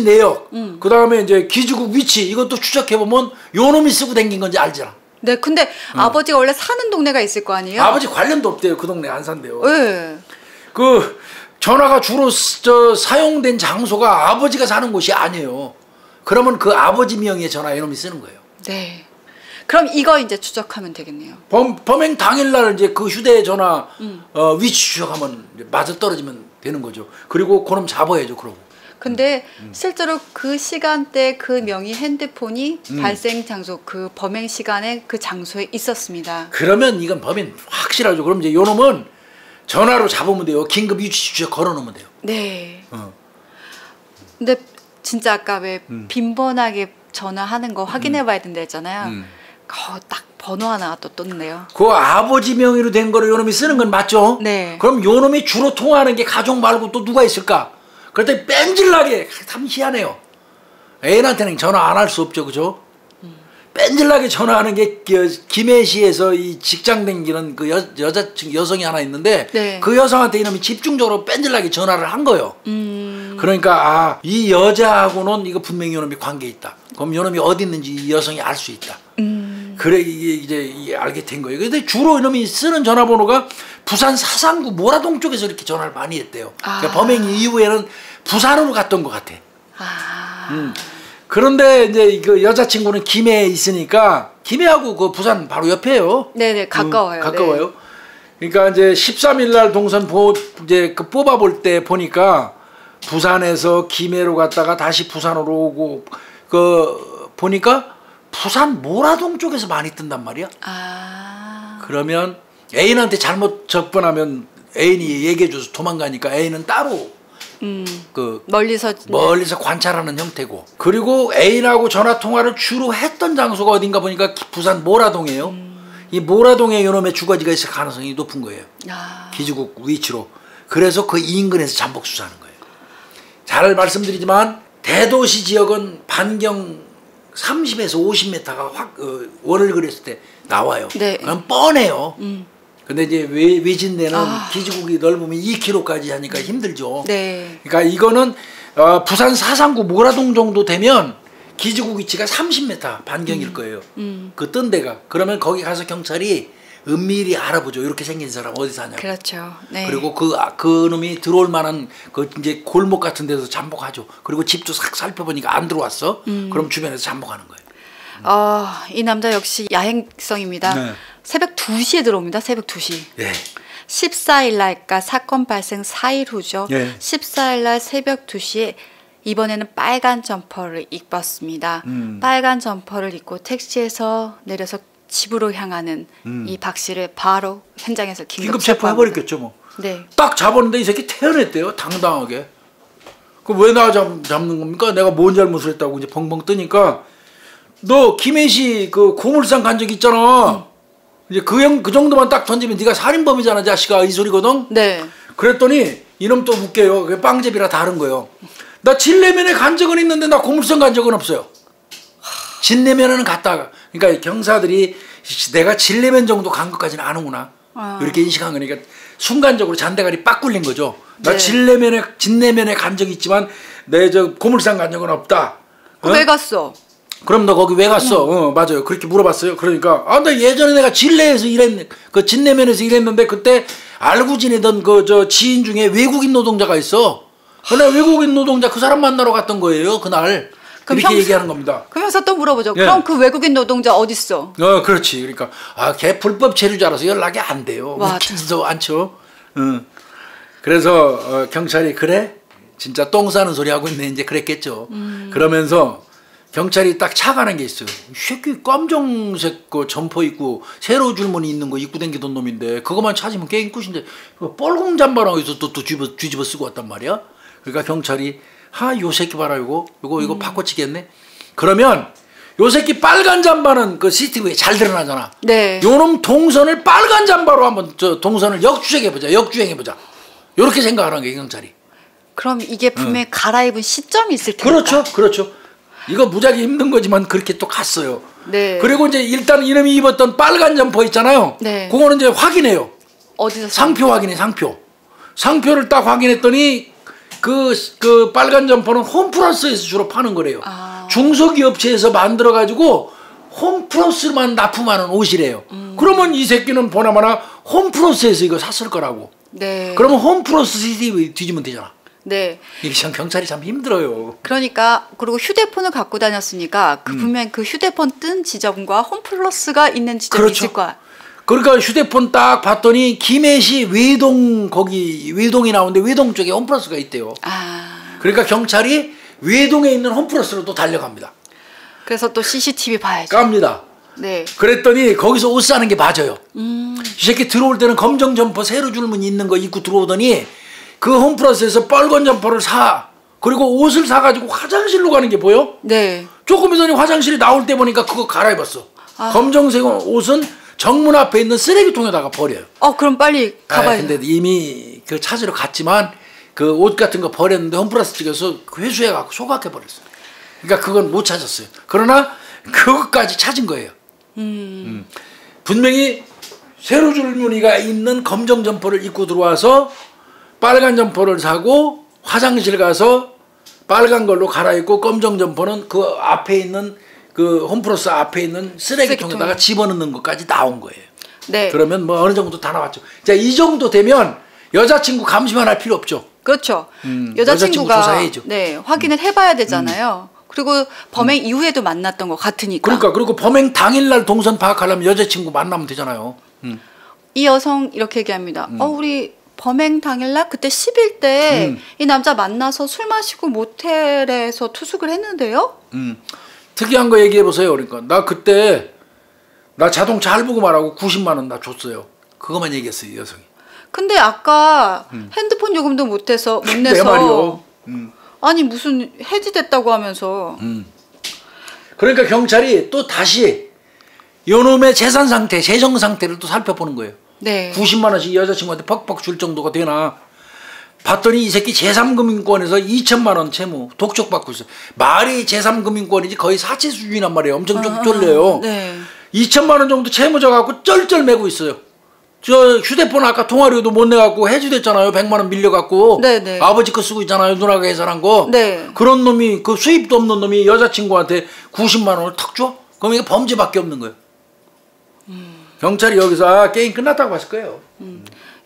내역 그다음에 이제 기주국 위치 이것도 추적해 보면 요놈이 쓰고 다닌 건지 알잖아. 네, 근데 아버지가 원래 사는 동네가 있을 거 아니에요? 아버지 관련도 없대요. 그 동네 안 산대요. 네. 그 전화가 주로 사용된 장소가 아버지가 사는 곳이 아니에요. 그러면 그 아버지 명의의 전화 이놈이 쓰는 거예요. 네. 그럼 이거 이제 추적하면 되겠네요. 범행 당일날 이제 그 휴대전화 위치 추적하면 이제 맞아 떨어지면 되는 거죠. 그리고 그놈 잡아야죠. 그러고. 근데 실제로 그 시간대 그 명의 핸드폰이 발생 장소 그 범행 시간에 그 장소에 있었습니다. 그러면 이건 범인 확실하죠. 그럼 이제 요 놈은 전화로 잡으면 돼요. 긴급 위치 추적 걸어놓으면 돼요. 네. 근데 진짜 아까 왜 빈번하게 전화하는 거 확인해 봐야 된다 했잖아요. 딱 번호 하나가 또 떴네요. 그 아버지 명의로 된 거를 요 놈이 쓰는 건 맞죠? 네. 그럼 요 놈이 주로 통화하는 게 가족 말고 또 누가 있을까? 그랬더니 뺀질나게 참 희한해요. 애인한테는 전화 안 할 수 없죠. 그죠? 뺀질나게 전화하는 게 김해시에서 이 직장 다니는 그 여성이 하나 있는데 네. 그 여성한테 이놈이 집중적으로 뺀질나게 전화를 한 거예요. 그러니까 이 여자하고는 이거 분명히 이놈이 관계 있다. 그럼 이놈이 어디 있는지 이 여성이 알 수 있다. 그래 이제 알게 된 거예요. 근데 주로 이놈이 쓰는 전화번호가 부산 사상구 모라동 쪽에서 이렇게 전화를 많이 했대요. 그러니까 범행 이후에는 부산으로 갔던 것 같아. 그런데 이제 그 여자친구는 김해에 있으니까 김해하고 그 부산 바로 옆에요. 네네 가까워요. 가까워요. 네. 그러니까 이제 13일 날 동선 이제 그 뽑아볼 때 보니까 부산에서 김해로 갔다가 다시 부산으로 오고 그 보니까 부산 모라동 쪽에서 많이 뜬단 말이야. 그러면 애인한테 잘못 접근하면 애인이 얘기해줘서 도망가니까 애인은 따로 그 멀리서 관찰하는 형태고, 그리고 애인하고 전화 통화를 주로 했던 장소가 어딘가 보니까 부산 모라동이에요. 이 모라동에 이놈의 주거지가 있을 가능성이 높은 거예요. 기지국 위치로. 그래서 그 인근에서 잠복 수사하는 거예요. 잘 말씀드리지만 대도시 지역은 반경 30에서 50m가 원을 그렸을 때 나와요. 네. 그럼 뻔해요. 근데 이제 외진데는 기지국이 넓으면 2km까지 하니까 힘들죠. 네. 그러니까 이거는 부산 사상구 모라동 정도 되면 기지국 위치가 30m 반경일 거예요. 그 뜬 데가. 그러면 거기 가서 경찰이 은밀히 알아보죠. 이렇게 생긴 사람 어디 사냐고. 그렇죠. 네. 그리고 그 놈이 들어올 만한 그 이제 골목 같은 데서 잠복하죠. 그리고 집도 싹 살펴보니까 안 들어왔어. 그럼 주변에서 잠복하는 거예요. 이 남자 역시 야행성입니다. 네. 새벽 2시에 들어옵니다. 새벽 2시. 네. 14일 날, 그러니까 사건 발생 4일 후죠. 네. 14일 날 새벽 2시에 이번에는 빨간 점퍼를 입었습니다. 빨간 점퍼를 입고 택시에서 내려서 집으로 향하는 이 박 씨를 바로 현장에서 긴급 체포해버렸겠죠 뭐. 네. 딱 잡았는데 이 새끼 태어났대요. 당당하게. 그 왜 나 잡는 겁니까? 내가 뭔 잘못을 했다고 이제 벙벙 뜨니까, 너 김해시 그 고물상 간 적 있잖아. 이제 그 정도만 딱 던지면 네가 살인범이잖아, 자식아, 이 소리거든. 네. 그랬더니 이놈 또 웃겨요. 그게 빵집이라 다른 거예요. 나 진내면에 간 적은 있는데 나 고물상 간 적은 없어요. 진내면에는 갔다가. 그러니까 경사들이 내가 진내면 정도 간 것까지는 아는구나. 이렇게 인식한 거니까 순간적으로 잔대가리 빡 굴린 거죠. 나 네. 진내면에 간 적이 있지만 내 저 고물상 간 적은 없다. 왜 갔어? 그럼 너 거기 왜 갔어? 맞아요. 그렇게 물어봤어요. 그러니까 나 예전에 내가 진내에서 그 진내면에서 일했는데 그때 알고 지내던 그 저 지인 중에 외국인 노동자가 있어. 내가 외국인 노동자 그 사람 만나러 갔던 거예요. 그날. 그렇게 얘기하는 겁니다. 그러면서 또 물어보죠. 예. 그럼 그 외국인 노동자 어딨어? 그렇지. 그러니까 걔 불법 체류자라서 연락이 안 돼요. 믿기지도 않죠. 그래서 경찰이 그래? 진짜 똥 싸는 소리 하고 있네. 이제 그랬겠죠. 그러면서 경찰이 딱 착안한 게 있어요. 이 새끼 검정색 그 점퍼 입고 세로 줄무늬 있는 거 입고 댕기던 놈인데 그것만 찾으면 게임 끝인데 뻘공 잠바랑 여기서 또 뒤집어 쓰고 왔단 말이야. 그러니까 경찰이 요 새끼 봐라 이거 바꿔치겠네. 그러면 요 새끼 빨간 잠바는 그 CCTV에 잘 드러나잖아. 네. 요놈 동선을 빨간 잠바로 한번 동선을 역주행해보자. 요렇게 생각하는 게 경찰이. 그럼 이게 분명히 갈아입은 시점이 있을 테니까. 그렇죠. 이거 무지하게 힘든 거지만 그렇게 또 갔어요. 네. 그리고 이제 일단 이놈이 입었던 빨간 점퍼 있잖아요. 네. 그거는 이제 확인해요. 어디서? 상표 확인해, 상표. 상표를 딱 확인했더니 그 빨간 점퍼는 홈플러스에서 주로 파는 거래요. 중소기업체에서 만들어가지고 홈플러스만 납품하는 옷이래요. 그러면 이 새끼는 보나마나 홈플러스에서 이거 샀을 거라고. 네. 그러면 홈플러스 CCTV 뒤지면 되잖아. 네. 이게 참 경찰이 참 힘들어요. 그러니까 그리고 휴대폰을 갖고 다녔으니까 분명 그 휴대폰 뜬 지점과 홈플러스가 있는 지점이 그렇죠. 있을 거야. 그러니까 휴대폰 딱 봤더니 김해시 외동이 나오는데 외동 쪽에 홈플러스가 있대요. 그러니까 경찰이 외동에 있는 홈플러스로 또 달려갑니다. 그래서 또 CCTV 봐야죠. 깝니다. 네. 그랬더니 거기서 옷 사는 게 맞아요. 이 새끼 들어올 때는 검정 점퍼 세로 줄무늬 있는 거 입고 들어오더니 그 홈플러스에서 빨간 점퍼를 사. 그리고 옷을 사가지고 화장실로 가는 게 보여? 네. 조금 있더니 화장실에 나올 때 보니까 그거 갈아입었어. 검정색 옷은 정문 앞에 있는 쓰레기통에다가 버려요. 그럼 빨리 가봐요. 근데 이미 그 찾으러 갔지만 그 옷 같은 거 버렸는데 홈플러스 측에서 회수해갖고 소각해버렸어요. 그러니까 그건 못 찾았어요. 그러나 그것까지 찾은 거예요. 분명히 세로줄 무늬가 있는 검정 점퍼를 입고 들어와서 빨간 점퍼를 사고 화장실 가서 빨간 걸로 갈아입고 검정 점퍼는 그 앞에 있는 그 홈플러스 앞에 있는 쓰레기통에다가 집어넣는 것까지 나온 거예요. 네. 그러면 뭐 어느 정도 다 나왔죠. 자, 이 정도 되면 여자친구 감시만 할 필요 없죠. 그렇죠. 여자친구 여자친구가 조사해야죠. 네, 확인을 해봐야 되잖아요. 그리고 범행 이후에도 만났던 것 같으니까. 그러니까 그리고 범행 당일날 동선 파악하려면 여자친구 만나면 되잖아요. 이 여성 이렇게 얘기합니다. 우리 범행 당일날 그때 10일 때 이 남자 만나서 술 마시고 모텔에서 투숙을 했는데요. 특이한 거 얘기해 보세요. 그러니까 나 그때 나 자동차 할부금 말하고 90만 원 나 줬어요. 그것만 얘기했어요, 이 여성이. 근데 아까 핸드폰 요금도 못 내서 내 말이요. 아니 무슨 해지됐다고 하면서 그러니까 경찰이 또 다시 요놈의 재산 상태, 재정 상태를 또 살펴보는 거예요. 네. 90만 원씩 여자친구한테 퍽퍽 줄 정도가 되나 봤더니 이 새끼 제3금융권에서 2천만 원 채무 독촉받고 있어요. 말이 제3금융권이지 거의 사채 수준이란 말이에요. 엄청 좀 쫄려요. 네. 2천만 원 정도 채무져 갖고 쩔쩔 매고 있어요. 저 휴대폰 아까 통화료도 못 내갖고 해주됐잖아요. 100만 원 밀려갖고. 네네. 아버지 거 쓰고 있잖아요. 누나가 계산한 거. 네. 그런 놈이 그 수입도 없는 놈이 여자친구한테 90만 원을 턱 줘? 그럼 이게 범죄밖에 없는 거예요. 경찰이 여기서 게임 끝났다고 봤을 거예요.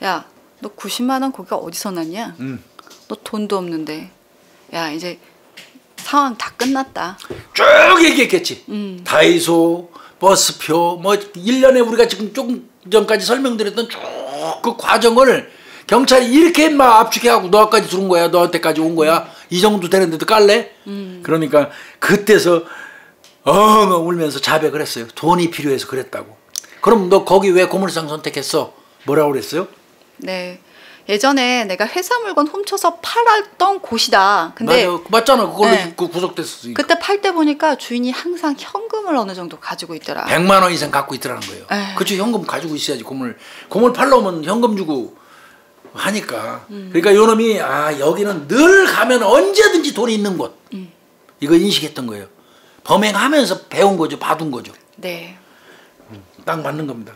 야, 너 90만 원 거기가 어디서 났냐? 너 돈도 없는데. 야, 이제 상황 다 끝났다. 쭉 얘기했겠지. 다이소, 버스표, 뭐 1년에 우리가 지금 조금 전까지 설명드렸던 쭉 그 과정을 경찰이 이렇게 막 압축해갖고 너까지 들은 거야. 너한테까지 온 거야. 이 정도 되는데도 깔래? 그러니까 그때서 엉엉 울면서 자백을 했어요. 돈이 필요해서 그랬다고. 그럼 너 거기 왜 고물상 선택했어? 뭐라고 그랬어요? 네. 예전에 내가 회사 물건 훔쳐서 팔았던 곳이다. 근데 맞아. 맞잖아. 그걸로 네. 구속됐으니까. 그때 팔 때 보니까 주인이 항상 현금을 어느 정도 가지고 있더라. 100만 원 이상 갖고 있더라는 거예요. 그렇죠. 현금 가지고 있어야지. 고물 팔려면 현금 주고 하니까. 그러니까 요 놈이 여기는 늘 가면 언제든지 돈이 있는 곳. 이거 인식했던 거예요. 범행하면서 배운 거죠. 봐둔 거죠. 네. 딱 맞는 겁니다.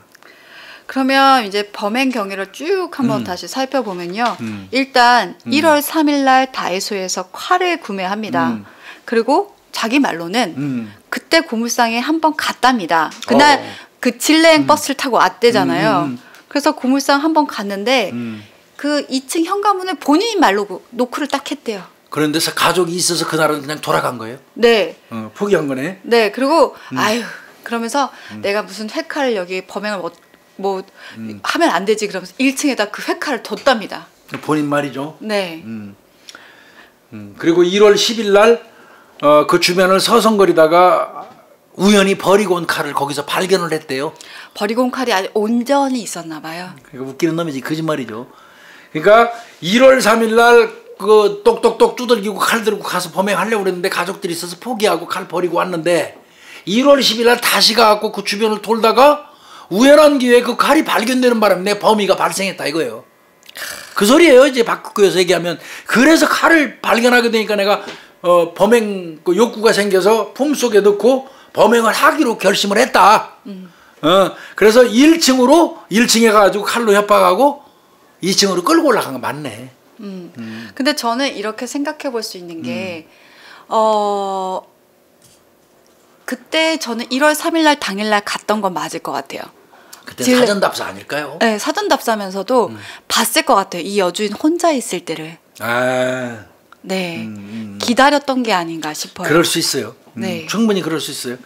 그러면 이제 범행 경위를 쭉 한번 다시 살펴보면요. 일단 1월 3일 날 다이소에서 칼을 구매합니다. 그리고 자기 말로는 그때 고물상에 한번 갔답니다. 그날 그 진레행 버스를 타고 왔대잖아요. 그래서 고물상 한번 갔는데 그 2층 현관문을 본인 말로 노크를 딱 했대요. 그런데 가족이 있어서 그날은 그냥 돌아간 거예요? 네. 포기한 거네. 네. 그리고 아유 그러면서 내가 무슨 회칼을 여기 범행을 뭐 하면 안 되지 그러면서 1층에다 그 회칼을 뒀답니다. 본인 말이죠. 네. 그리고 1월 10일 날 그 주변을 서성거리다가 우연히 버리고 온 칼을 거기서 발견을 했대요. 버리고 온 칼이 아주 온전히 있었나 봐요. 그러니까 웃기는 놈이지 거짓말이죠. 그러니까 1월 3일 날 그 똑똑똑 두들기고 칼 들고 가서 범행하려고 그랬는데 가족들이 있어서 포기하고 칼 버리고 왔는데 1월 10일 날 다시 가갖고 그 주변을 돌다가 우연한 기회에 그 칼이 발견되는 바람에 내 범위가 발생했다 이거예요. 그 소리예요. 이제 바꾸어서 얘기하면. 그래서 칼을 발견하게 되니까 내가 범행 그 욕구가 생겨서 품속에 넣고 범행을 하기로 결심을 했다. 그래서 1층에 가가지고 칼로 협박하고 2층으로 끌고 올라간 거 맞네. 근데 저는 이렇게 생각해 볼 수 있는 게 그때 저는 1월 3일 날 당일날 갔던 건 맞을 것 같아요. 그때 사전답사 아닐까요? 네, 사전답사면서도 봤을 것 같아요. 이 여주인 혼자 있을 때를. 네, 기다렸던 게 아닌가 싶어요. 그럴 수 있어요. 네. 충분히 그럴 수 있어요.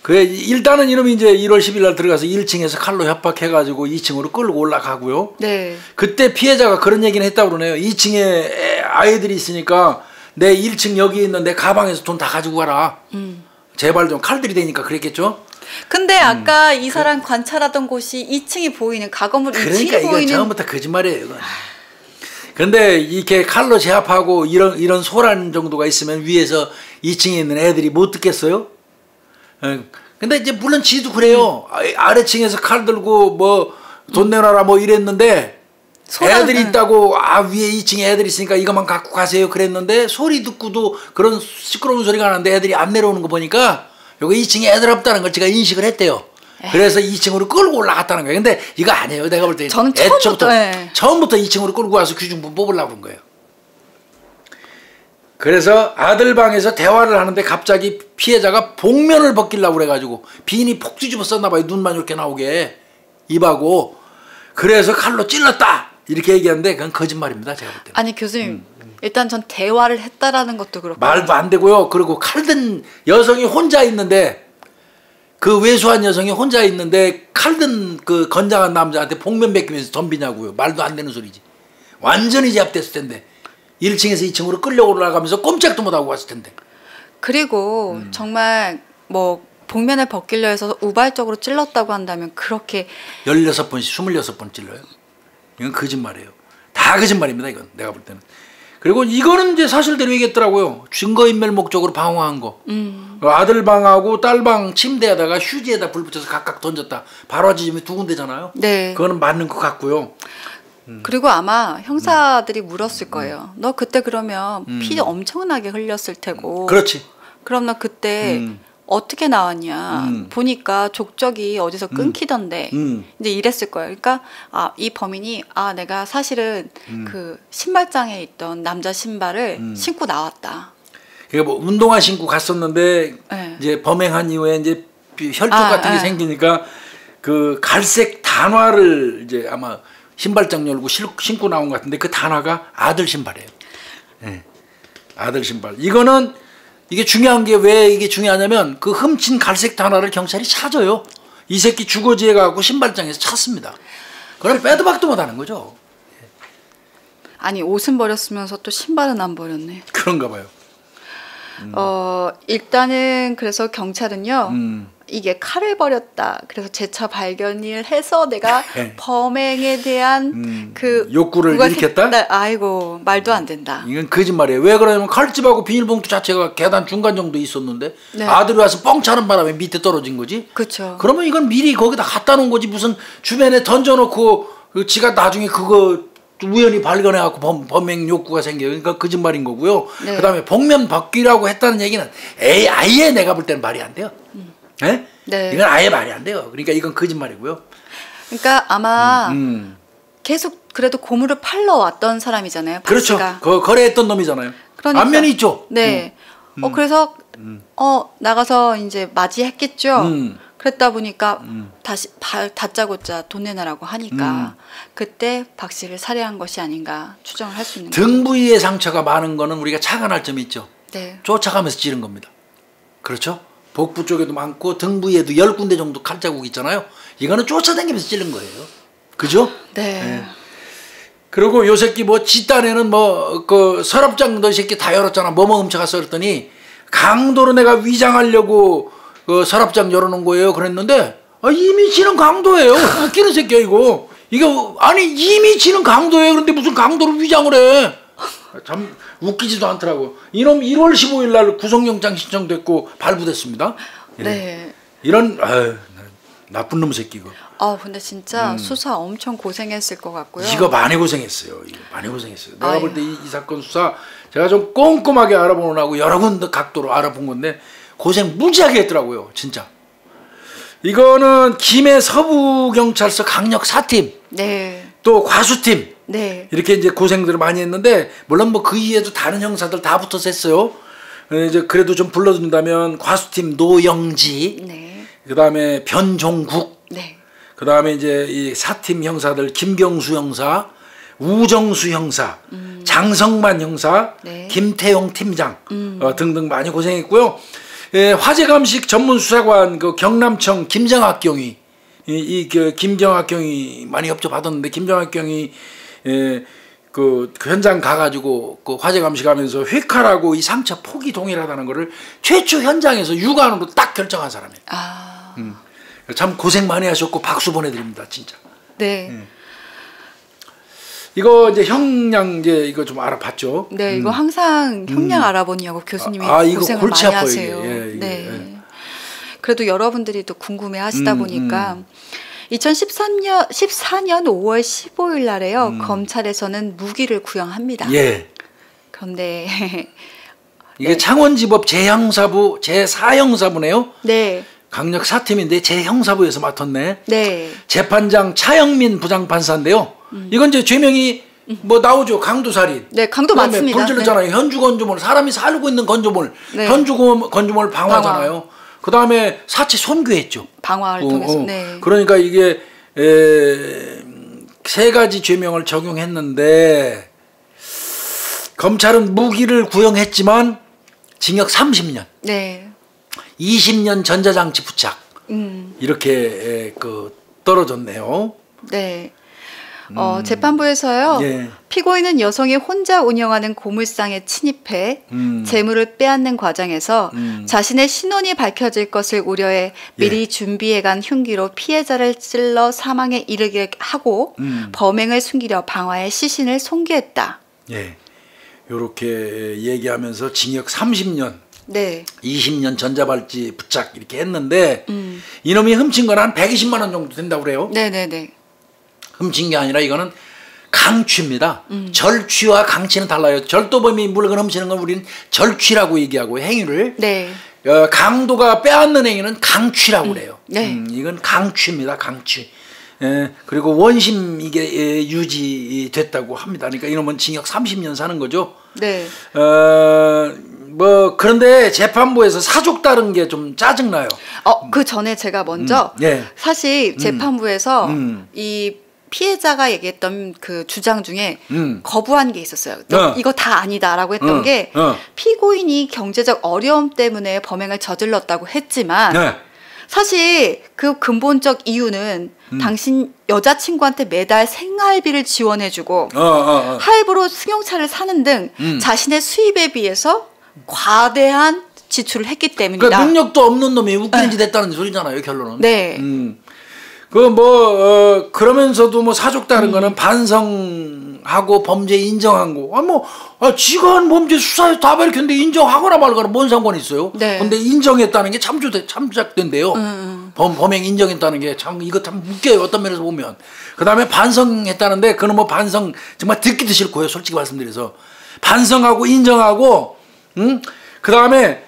그래 일단은 이놈이 이제 1월 10일 날 들어가서 1층에서 칼로 협박해가지고 2층으로 끌고 올라가고요. 네. 그때 피해자가 그런 얘기는 했다고 그러네요. 2층에 아이들이 있으니까 내 1층 여기 있는 내 가방에서 돈 다 가지고 가라. 제발 좀 칼들이 되니까 그랬겠죠. 근데 아까 이 사람 관찰하던 곳이 2층이 보이는 가건물 2층이 그러니까 이거 보이는. 처음부터 거짓말이에요. 이건. 근데 이렇게 칼로 제압하고 이런 소란 정도가 있으면 위에서 2층에 있는 애들이 못 듣겠어요? 근데 이제 물론 지도 그래요. 아래층에서 칼 들고 뭐 돈 내놔라 뭐 이랬는데 애들이 있다고 위에 2층에 애들이 있으니까 이것만 갖고 가세요 그랬는데 소리 듣고도 그런 시끄러운 소리가 나는데 애들이 안 내려오는 거 보니까 요거 2층에 애들 없다는 걸 제가 인식을 했대요. 그래서 2층으로 끌고 올라갔다는 거예요. 근데 이거 아니에요. 내가 볼 때 저는 처음부터 2층으로 끌고 와서 규중분 뽑으려고 그런 거예요. 그래서 아들 방에서 대화를 하는데 갑자기 피해자가 복면을 벗기려고 그래가지고 비니 폭 뒤집어 썼나 봐요. 눈만 이렇게 나오게 입하고. 그래서 칼로 찔렀다 이렇게 얘기하는데 그건 거짓말입니다. 제가 볼 때는. 아니 교수님 일단 전 대화를 했다라는 것도 그렇고 말도 안 되고요. 그리고 칼든 여성이 혼자 있는데 그 왜소한 여성이 혼자 있는데 칼든 그 건장한 남자한테 복면 벗기면서 덤비냐고요. 말도 안 되는 소리지. 완전히 제압됐을 텐데 1층에서 2층으로 끌려 올라가면서 꼼짝도 못하고 왔을 텐데. 그리고 정말 뭐 복면을 벗기려 해서 우발적으로 찔렀다고 한다면 그렇게 16번씩 26번 찔러요. 이건 거짓말이에요. 다 거짓말입니다. 이건 내가 볼 때는. 그리고 이거는 이제 사실대로 얘기했더라고요. 증거인멸 목적으로 방어한 거. 아들 방하고 딸 방 침대에다가 휴지에다 불 붙여서 각각 던졌다. 발화 지점이 2군데잖아요. 네. 그거는 맞는 것 같고요. 그리고 아마 형사들이 물었을 거예요. 너 그때 그러면 피 엄청나게 흘렸을 테고. 그렇지. 그럼 너 그때 어떻게 나왔냐. 보니까 족적이 어디서 끊기던데. 이제 이랬을 거예요. 그러니까 이 범인이 내가 사실은 그 신발장에 있던 남자 신발을 신고 나왔다. 그러니까 뭐 운동화 신고 갔었는데 네. 이제 범행한 이후에 이제 혈족 같은 게 생기니까 그 갈색 단화를 이제 아마 신발장 열고 신고 나온 것 같은데 그 단화가 아들 신발이에요. 네. 아들 신발. 이게 중요한 게 왜 이게 중요하냐면 그 훔친 갈색 단화를 경찰이 찾아요. 이 새끼 주거지에 가고 신발장에서 찾습니다. 그럼 빼도 박도 못하는 거죠. 아니 옷은 버렸으면서 또 신발은 안 버렸네. 그런가 봐요. 일단은 그래서 경찰은요. 이게 칼을 버렸다. 그래서 재차 발견을 해서 내가 범행에 대한 그 욕구를 일으켰다? 아이고 말도 안 된다. 이건 거짓말이에요. 왜 그러냐면 칼집하고 비닐봉투 자체가 계단 중간 정도 있었는데 네. 아들이 와서 뻥 차는 바람에 밑에 떨어진 거지. 그렇죠. 그러면 이건 미리 거기다 갖다 놓은 거지. 무슨 주변에 던져놓고 지가 나중에 그거 우연히 발견해갖고 범행 욕구가 생겨요. 그러니까 거짓말인 거고요. 네. 그다음에 복면 벗기라고 했다는 얘기는 아예 내가 볼 때는 말이 안 돼요. 네? 네. 이건 아예 말이 안 돼요. 그러니까 이건 거짓말이고요. 그러니까 아마 계속 그래도 고물을 팔러 왔던 사람이잖아요. 그렇죠. 거래했던 놈이잖아요. 그러니까. 안면이 있죠. 네. 그래서 나가서 이제 맞이했겠죠. 그랬다 보니까 다시 다짜고짜 돈 내놔라고 하니까 그때 박 씨를 살해한 것이 아닌가 추정을 할 수 있는 거죠. 등 부위에 상처가 많은 거는 우리가 착안할 점이 있죠. 네. 쫓아가면서 찌른 겁니다. 그렇죠? 복부 쪽에도 많고 등 부위에도 10군데 정도 칼자국 있잖아요. 이거는 쫓아다니면서 찌른 거예요. 그죠? 네. 네. 그리고 요 새끼 뭐 집단에는 뭐 그 서랍장 너 새끼 다 열었잖아. 뭐뭐 훔쳐갔어 그랬더니 강도로 내가 위장하려고 그 서랍장 열어놓은 거예요. 그랬는데 이미 지는 강도예요. 웃기는 새끼야 이거. 이거 아니 이미 지는 강도예요. 그런데 무슨 강도로 위장을 해. 참 웃기지도 않더라고. 이놈 1월 15일 날 구속영장 신청됐고 발부됐습니다. 네. 이런 나쁜 놈 새끼 이거. 근데 진짜 수사 엄청 고생했을 것 같고요. 이거 많이 고생했어요. 이거 많이 고생했어요. 내가 볼 때 이 사건 수사 제가 좀 꼼꼼하게 알아보느라고 여러 군데 각도로 알아본 건데 고생 무지하게 했더라고요. 진짜. 이거는 김해 서부경찰서 강력 4팀. 네. 또 과수팀. 네. 이렇게 이제 고생들을 많이 했는데 물론 뭐 그 이후에도 다른 형사들 다 붙어서 했어요. 이제 그래도 좀 불러준다면 과수팀 노영지. 네. 그다음에 변종국. 네. 그다음에 이제 이 4팀 형사들 김경수 형사, 우정수 형사, 장성만 형사, 네. 김태용 팀장 등등 많이 고생했고요. 화재감식 전문수사관 그 경남청 김정학 경위 그 김정학 경위 많이 협조 받았는데 김정학 경위 그 현장 가가지고 그 화재감식하면서 획하라고 이 상처 폭이 동일하다는 거를 최초 현장에서 육안으로 딱 결정한 사람이에요. 참 고생 많이 하셨고 박수 보내드립니다 진짜. 네. 이거 이제 형량제 이거 좀 알아봤죠? 네, 이거 항상 형량 알아보냐고 교수님이 이거 고생을 골치 많이 아파요, 하세요. 이게. 네. 그래도 여러분들이 또 궁금해하시다 보니까 2014년 5월 15일 날에요. 검찰에서는 무기를 구형합니다. 예. 그런데 이게 창원지법 재형사부 제4형사부네요. 네. 강력 4팀인데 재형사부에서 맡았네. 네. 재판장 차영민 부장판사인데요. 이건 이제 죄명이 뭐 나오죠. 강도살인. 네, 강도 맞습니다. 불 질렀잖아요. 네. 현주 건조물, 사람이 살고 있는 건조물, 네. 현주 건조물 방화잖아요. 그 다음에 사체 손괴했죠. 방화를 통해서. 네. 그러니까 이게 세 가지 죄명을 적용했는데 검찰은 무기를 구형했지만 징역 30년. 네. 20년 전자장치 부착. 이렇게 떨어졌네요. 네. 재판부에서요. 예. 피고인은 여성이 혼자 운영하는 고물상에 침입해 재물을 빼앗는 과정에서 자신의 신원이 밝혀질 것을 우려해 미리 준비해간 흉기로 피해자를 찔러 사망에 이르게 하고 범행을 숨기려 방화해 시신을 손괴했다. 예, 이렇게 얘기하면서 징역 30년, 네. 20년 전자발찌 부착 이렇게 했는데 이놈이 훔친 건 한 120만 원 정도 된다고 그래요. 네네네. 훔친 게 아니라 이거는 강취입니다. 절취와 강취는 달라요. 절도범이 물건 훔치는 건 우리는 절취라고 얘기하고 행위를. 네. 강도가 빼앗는 행위는 강취라고 그래요. 네. 이건 강취입니다. 강취. 그리고 원심 이게 유지됐다고 합니다. 그러니까 이놈은 징역 30년 사는 거죠. 네. 뭐 그런데 재판부에서 사족 다른 게 좀 짜증나요. 그 전에 제가 먼저 사실 재판부에서 이 피해자가 얘기했던 그 주장 중에 거부한 게 있었어요. 이거 다 아니다라고 했던 게 피고인이 경제적 어려움 때문에 범행을 저질렀다고 했지만 사실 그 근본적 이유는 당신 여자친구한테 매달 생활비를 지원해주고 할부로 승용차를 사는 등 자신의 수입에 비해서 과대한 지출을 했기 때문이다. 그러니까 능력도 없는 놈이 웃기는 짓 했다는 소리잖아요, 결론은. 네. 그러면서도 뭐 사족 다른 거는 반성하고 범죄 인정한 거. 지가 한 범죄 수사에 다 밝혔는데 인정하거나 말거나 뭔 상관이 있어요. 네. 근데 인정했다는 게 참작된대요. 범행 인정했다는 게 참, 이거 참 웃겨요. 어떤 면에서 보면. 그 다음에 반성했다는데, 그는 뭐 반성 정말 듣기도 싫고요. 솔직히 말씀드려서. 반성하고 인정하고, 그 다음에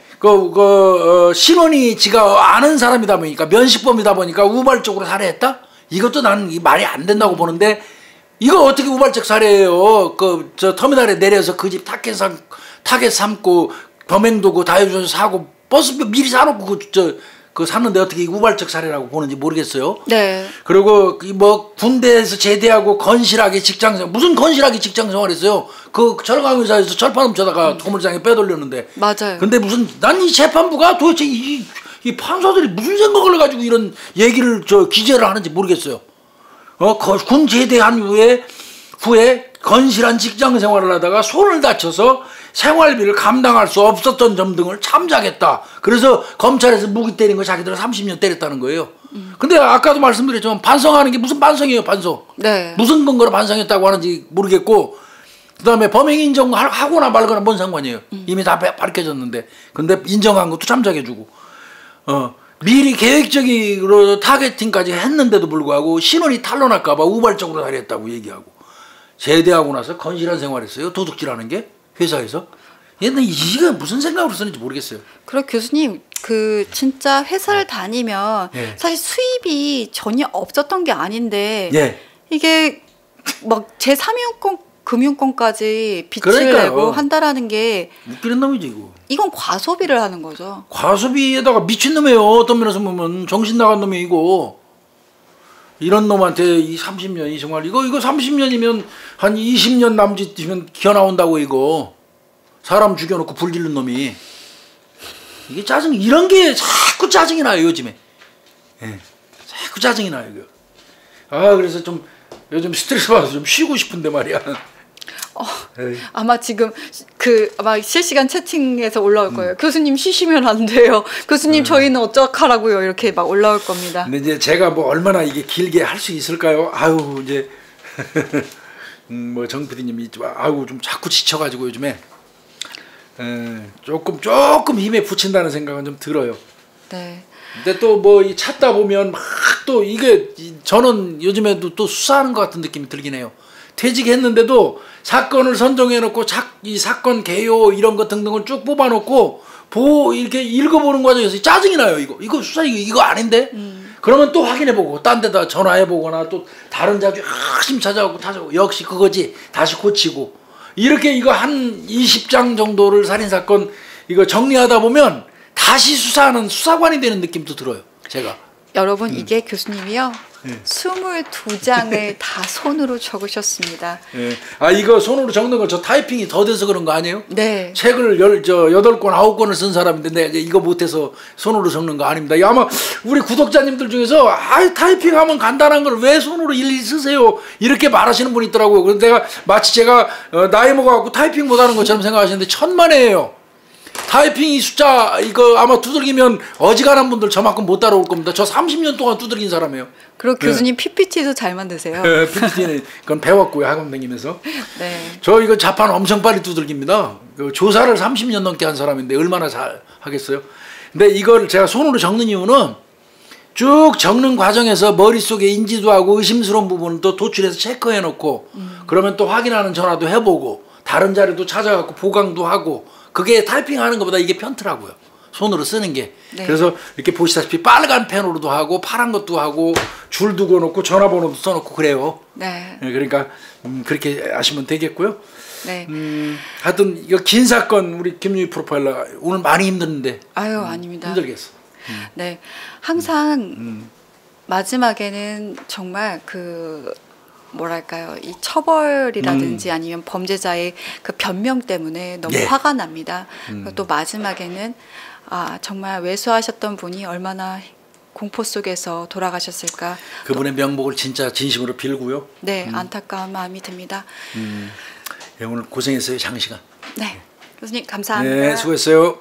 신원이 지가 아는 사람이다 보니까 면식범이다 보니까 우발적으로 살해했다? 이것도 나는 말이 안 된다고 보는데 이거 어떻게 우발적 살해예요? 저 터미널에 내려서 그 집 타겟 삼고 범행도구 다 해줘서 사고 버스표 미리 사놓고 샀는데 어떻게 우발적 살해라고 보는지 모르겠어요. 네. 그리고 뭐 군대에서 제대하고 건실하게 직장생활, 무슨 건실하게 직장생활했어요? 철강회사에서 철판 훔쳐다가 고물상에 빼돌렸는데. 맞아요. 근데 난 이 재판부가 도대체 이 판사들이 무슨 생각을 해가지고 이런 얘기를 기재를 하는지 모르겠어요. 군 제대한 후에 건실한 직장 생활을 하다가 손을 다쳐서 생활비를 감당할 수 없었던 점 등을 참작했다. 그래서 검찰에서 무기 때린 거 자기들은 30년 때렸다는 거예요. 근데 아까도 말씀드렸지만 반성하는 게 무슨 반성이에요, 반성. 네. 무슨 근거로 반성했다고 하는지 모르겠고, 그 다음에 범행 인정하거나 말거나 뭔 상관이에요. 이미 다 밝혀졌는데. 근데 인정한 것도 참작해주고. 미리 계획적으로 타겟팅까지 했는데도 불구하고 신원이 탄로날까봐 우발적으로 살해했다고 얘기하고. 제대하고 나서 건실한 생활했어요. 도둑질하는 게 회사에서. 얘는 이게 무슨 생각으로 쓰는지 모르겠어요. 그리고 교수님 진짜 회사를 다니면 사실 수입이 전혀 없었던 게 아닌데 이게 막 제3위권 금융권까지 빚을 내고 한다라는 게 웃기는 놈이지 이거. 이건 과소비를 하는 거죠. 과소비에다가 미친놈이에요. 어떤 면에서 보면 정신 나간 놈이 이거. 이런 놈한테 이 30년이 정말 이거 30년이면 한 20년 남짓이면 기어 나온다고 이거. 사람 죽여놓고 불 지른 놈이. 이게 이런 게 자꾸 짜증이 나요 요즘에. 자꾸 짜증이 나요 이거. 그래서 좀 요즘 스트레스 받아서 좀 쉬고 싶은데 말이야. 아마 지금 아마 실시간 채팅에서 올라올 거예요. 교수님 쉬시면 안 돼요. 교수님 저희는 어떡하라고요. 이렇게 막 올라올 겁니다. 근데 이제 제가 뭐 얼마나 이게 길게 할 수 있을까요? 이제 뭐 정 PD님이 좀 자꾸 지쳐가지고 요즘에 조금 힘에 붙인다는 생각은 좀 들어요. 네. 근데 또 뭐 찾다 보면 막 또 이게 저는 요즘에도 또 수사하는 것 같은 느낌이 들긴 해요. 퇴직했는데도 사건을 선정해놓고 이 사건 개요 이런 것 등등을 쭉 뽑아놓고 이렇게 읽어보는 과정에서 짜증이 나요. 이거 수사 이거 아닌데? 그러면 또 확인해보고 딴 데다 전화해보거나 또 다른 자주 열심히 찾아오고 역시 그거지 다시 고치고 이렇게 이거 한 20장 정도를 살인사건 이거 정리하다 보면 다시 수사하는 수사관이 되는 느낌도 들어요. 제가. 여러분 이게 교수님이요. 22장을 다 손으로 적으셨습니다. 네. 아 이거 손으로 적는 거 저 타이핑이 더 돼서 그런 거 아니에요? 네. 책을 8권 9권을 쓴 사람인데 내가 이거 못해서 손으로 적는 거 아닙니다. 아마 우리 구독자님들 중에서 타이핑하면 간단한 걸 왜 손으로 일일이 쓰세요? 이렇게 말하시는 분이 있더라고요. 그래서 내가 마치 제가 나이 먹어갖고 타이핑 못하는 것처럼 생각하시는데 천만에요. 타이핑 이 숫자 이거 아마 두들기면 어지간한 분들 저만큼 못 따라올 겁니다. 저 30년 동안 두들긴 사람이에요. 그리고 교수님 PPT도 잘 만드세요. PPT는 그건 배웠고요. 학원 다니면서. 네. 저 이거 자판 엄청 빨리 두들깁니다. 조사를 30년 넘게 한 사람인데 얼마나 잘 하겠어요. 근데 이걸 제가 손으로 적는 이유는 쭉 적는 과정에서 머릿속에 인지도 하고 의심스러운 부분을 또 도출해서 체크해 놓고 그러면 또 확인하는 전화도 해보고 다른 자료도 찾아갖고 보강도 하고 그게 타이핑하는 것보다 이게 편트라고요. 손으로 쓰는 게. 네. 그래서 이렇게 보시다시피 빨간 펜으로도 하고 파란 것도 하고 줄 두고 놓고 전화번호도 써놓고 그래요. 네. 그러니까 그렇게 하시면 되겠고요. 네. 하여튼 이거 긴 사건 우리 김유희 프로파일러 오늘 많이 힘드는데. 아유 아닙니다. 힘들겠어. 네. 항상 마지막에는 정말 뭐랄까요, 이 처벌이라든지 아니면 범죄자의 그 변명 때문에 너무 예. 화가 납니다. 또 마지막에는 정말 외수하셨던 분이 얼마나 공포 속에서 돌아가셨을까. 그분의 명복을 진짜 진심으로 빌고요. 네, 안타까운 마음이 듭니다. 오늘 고생했어요, 장시간. 네, 교수님 감사합니다. 네, 수고했어요.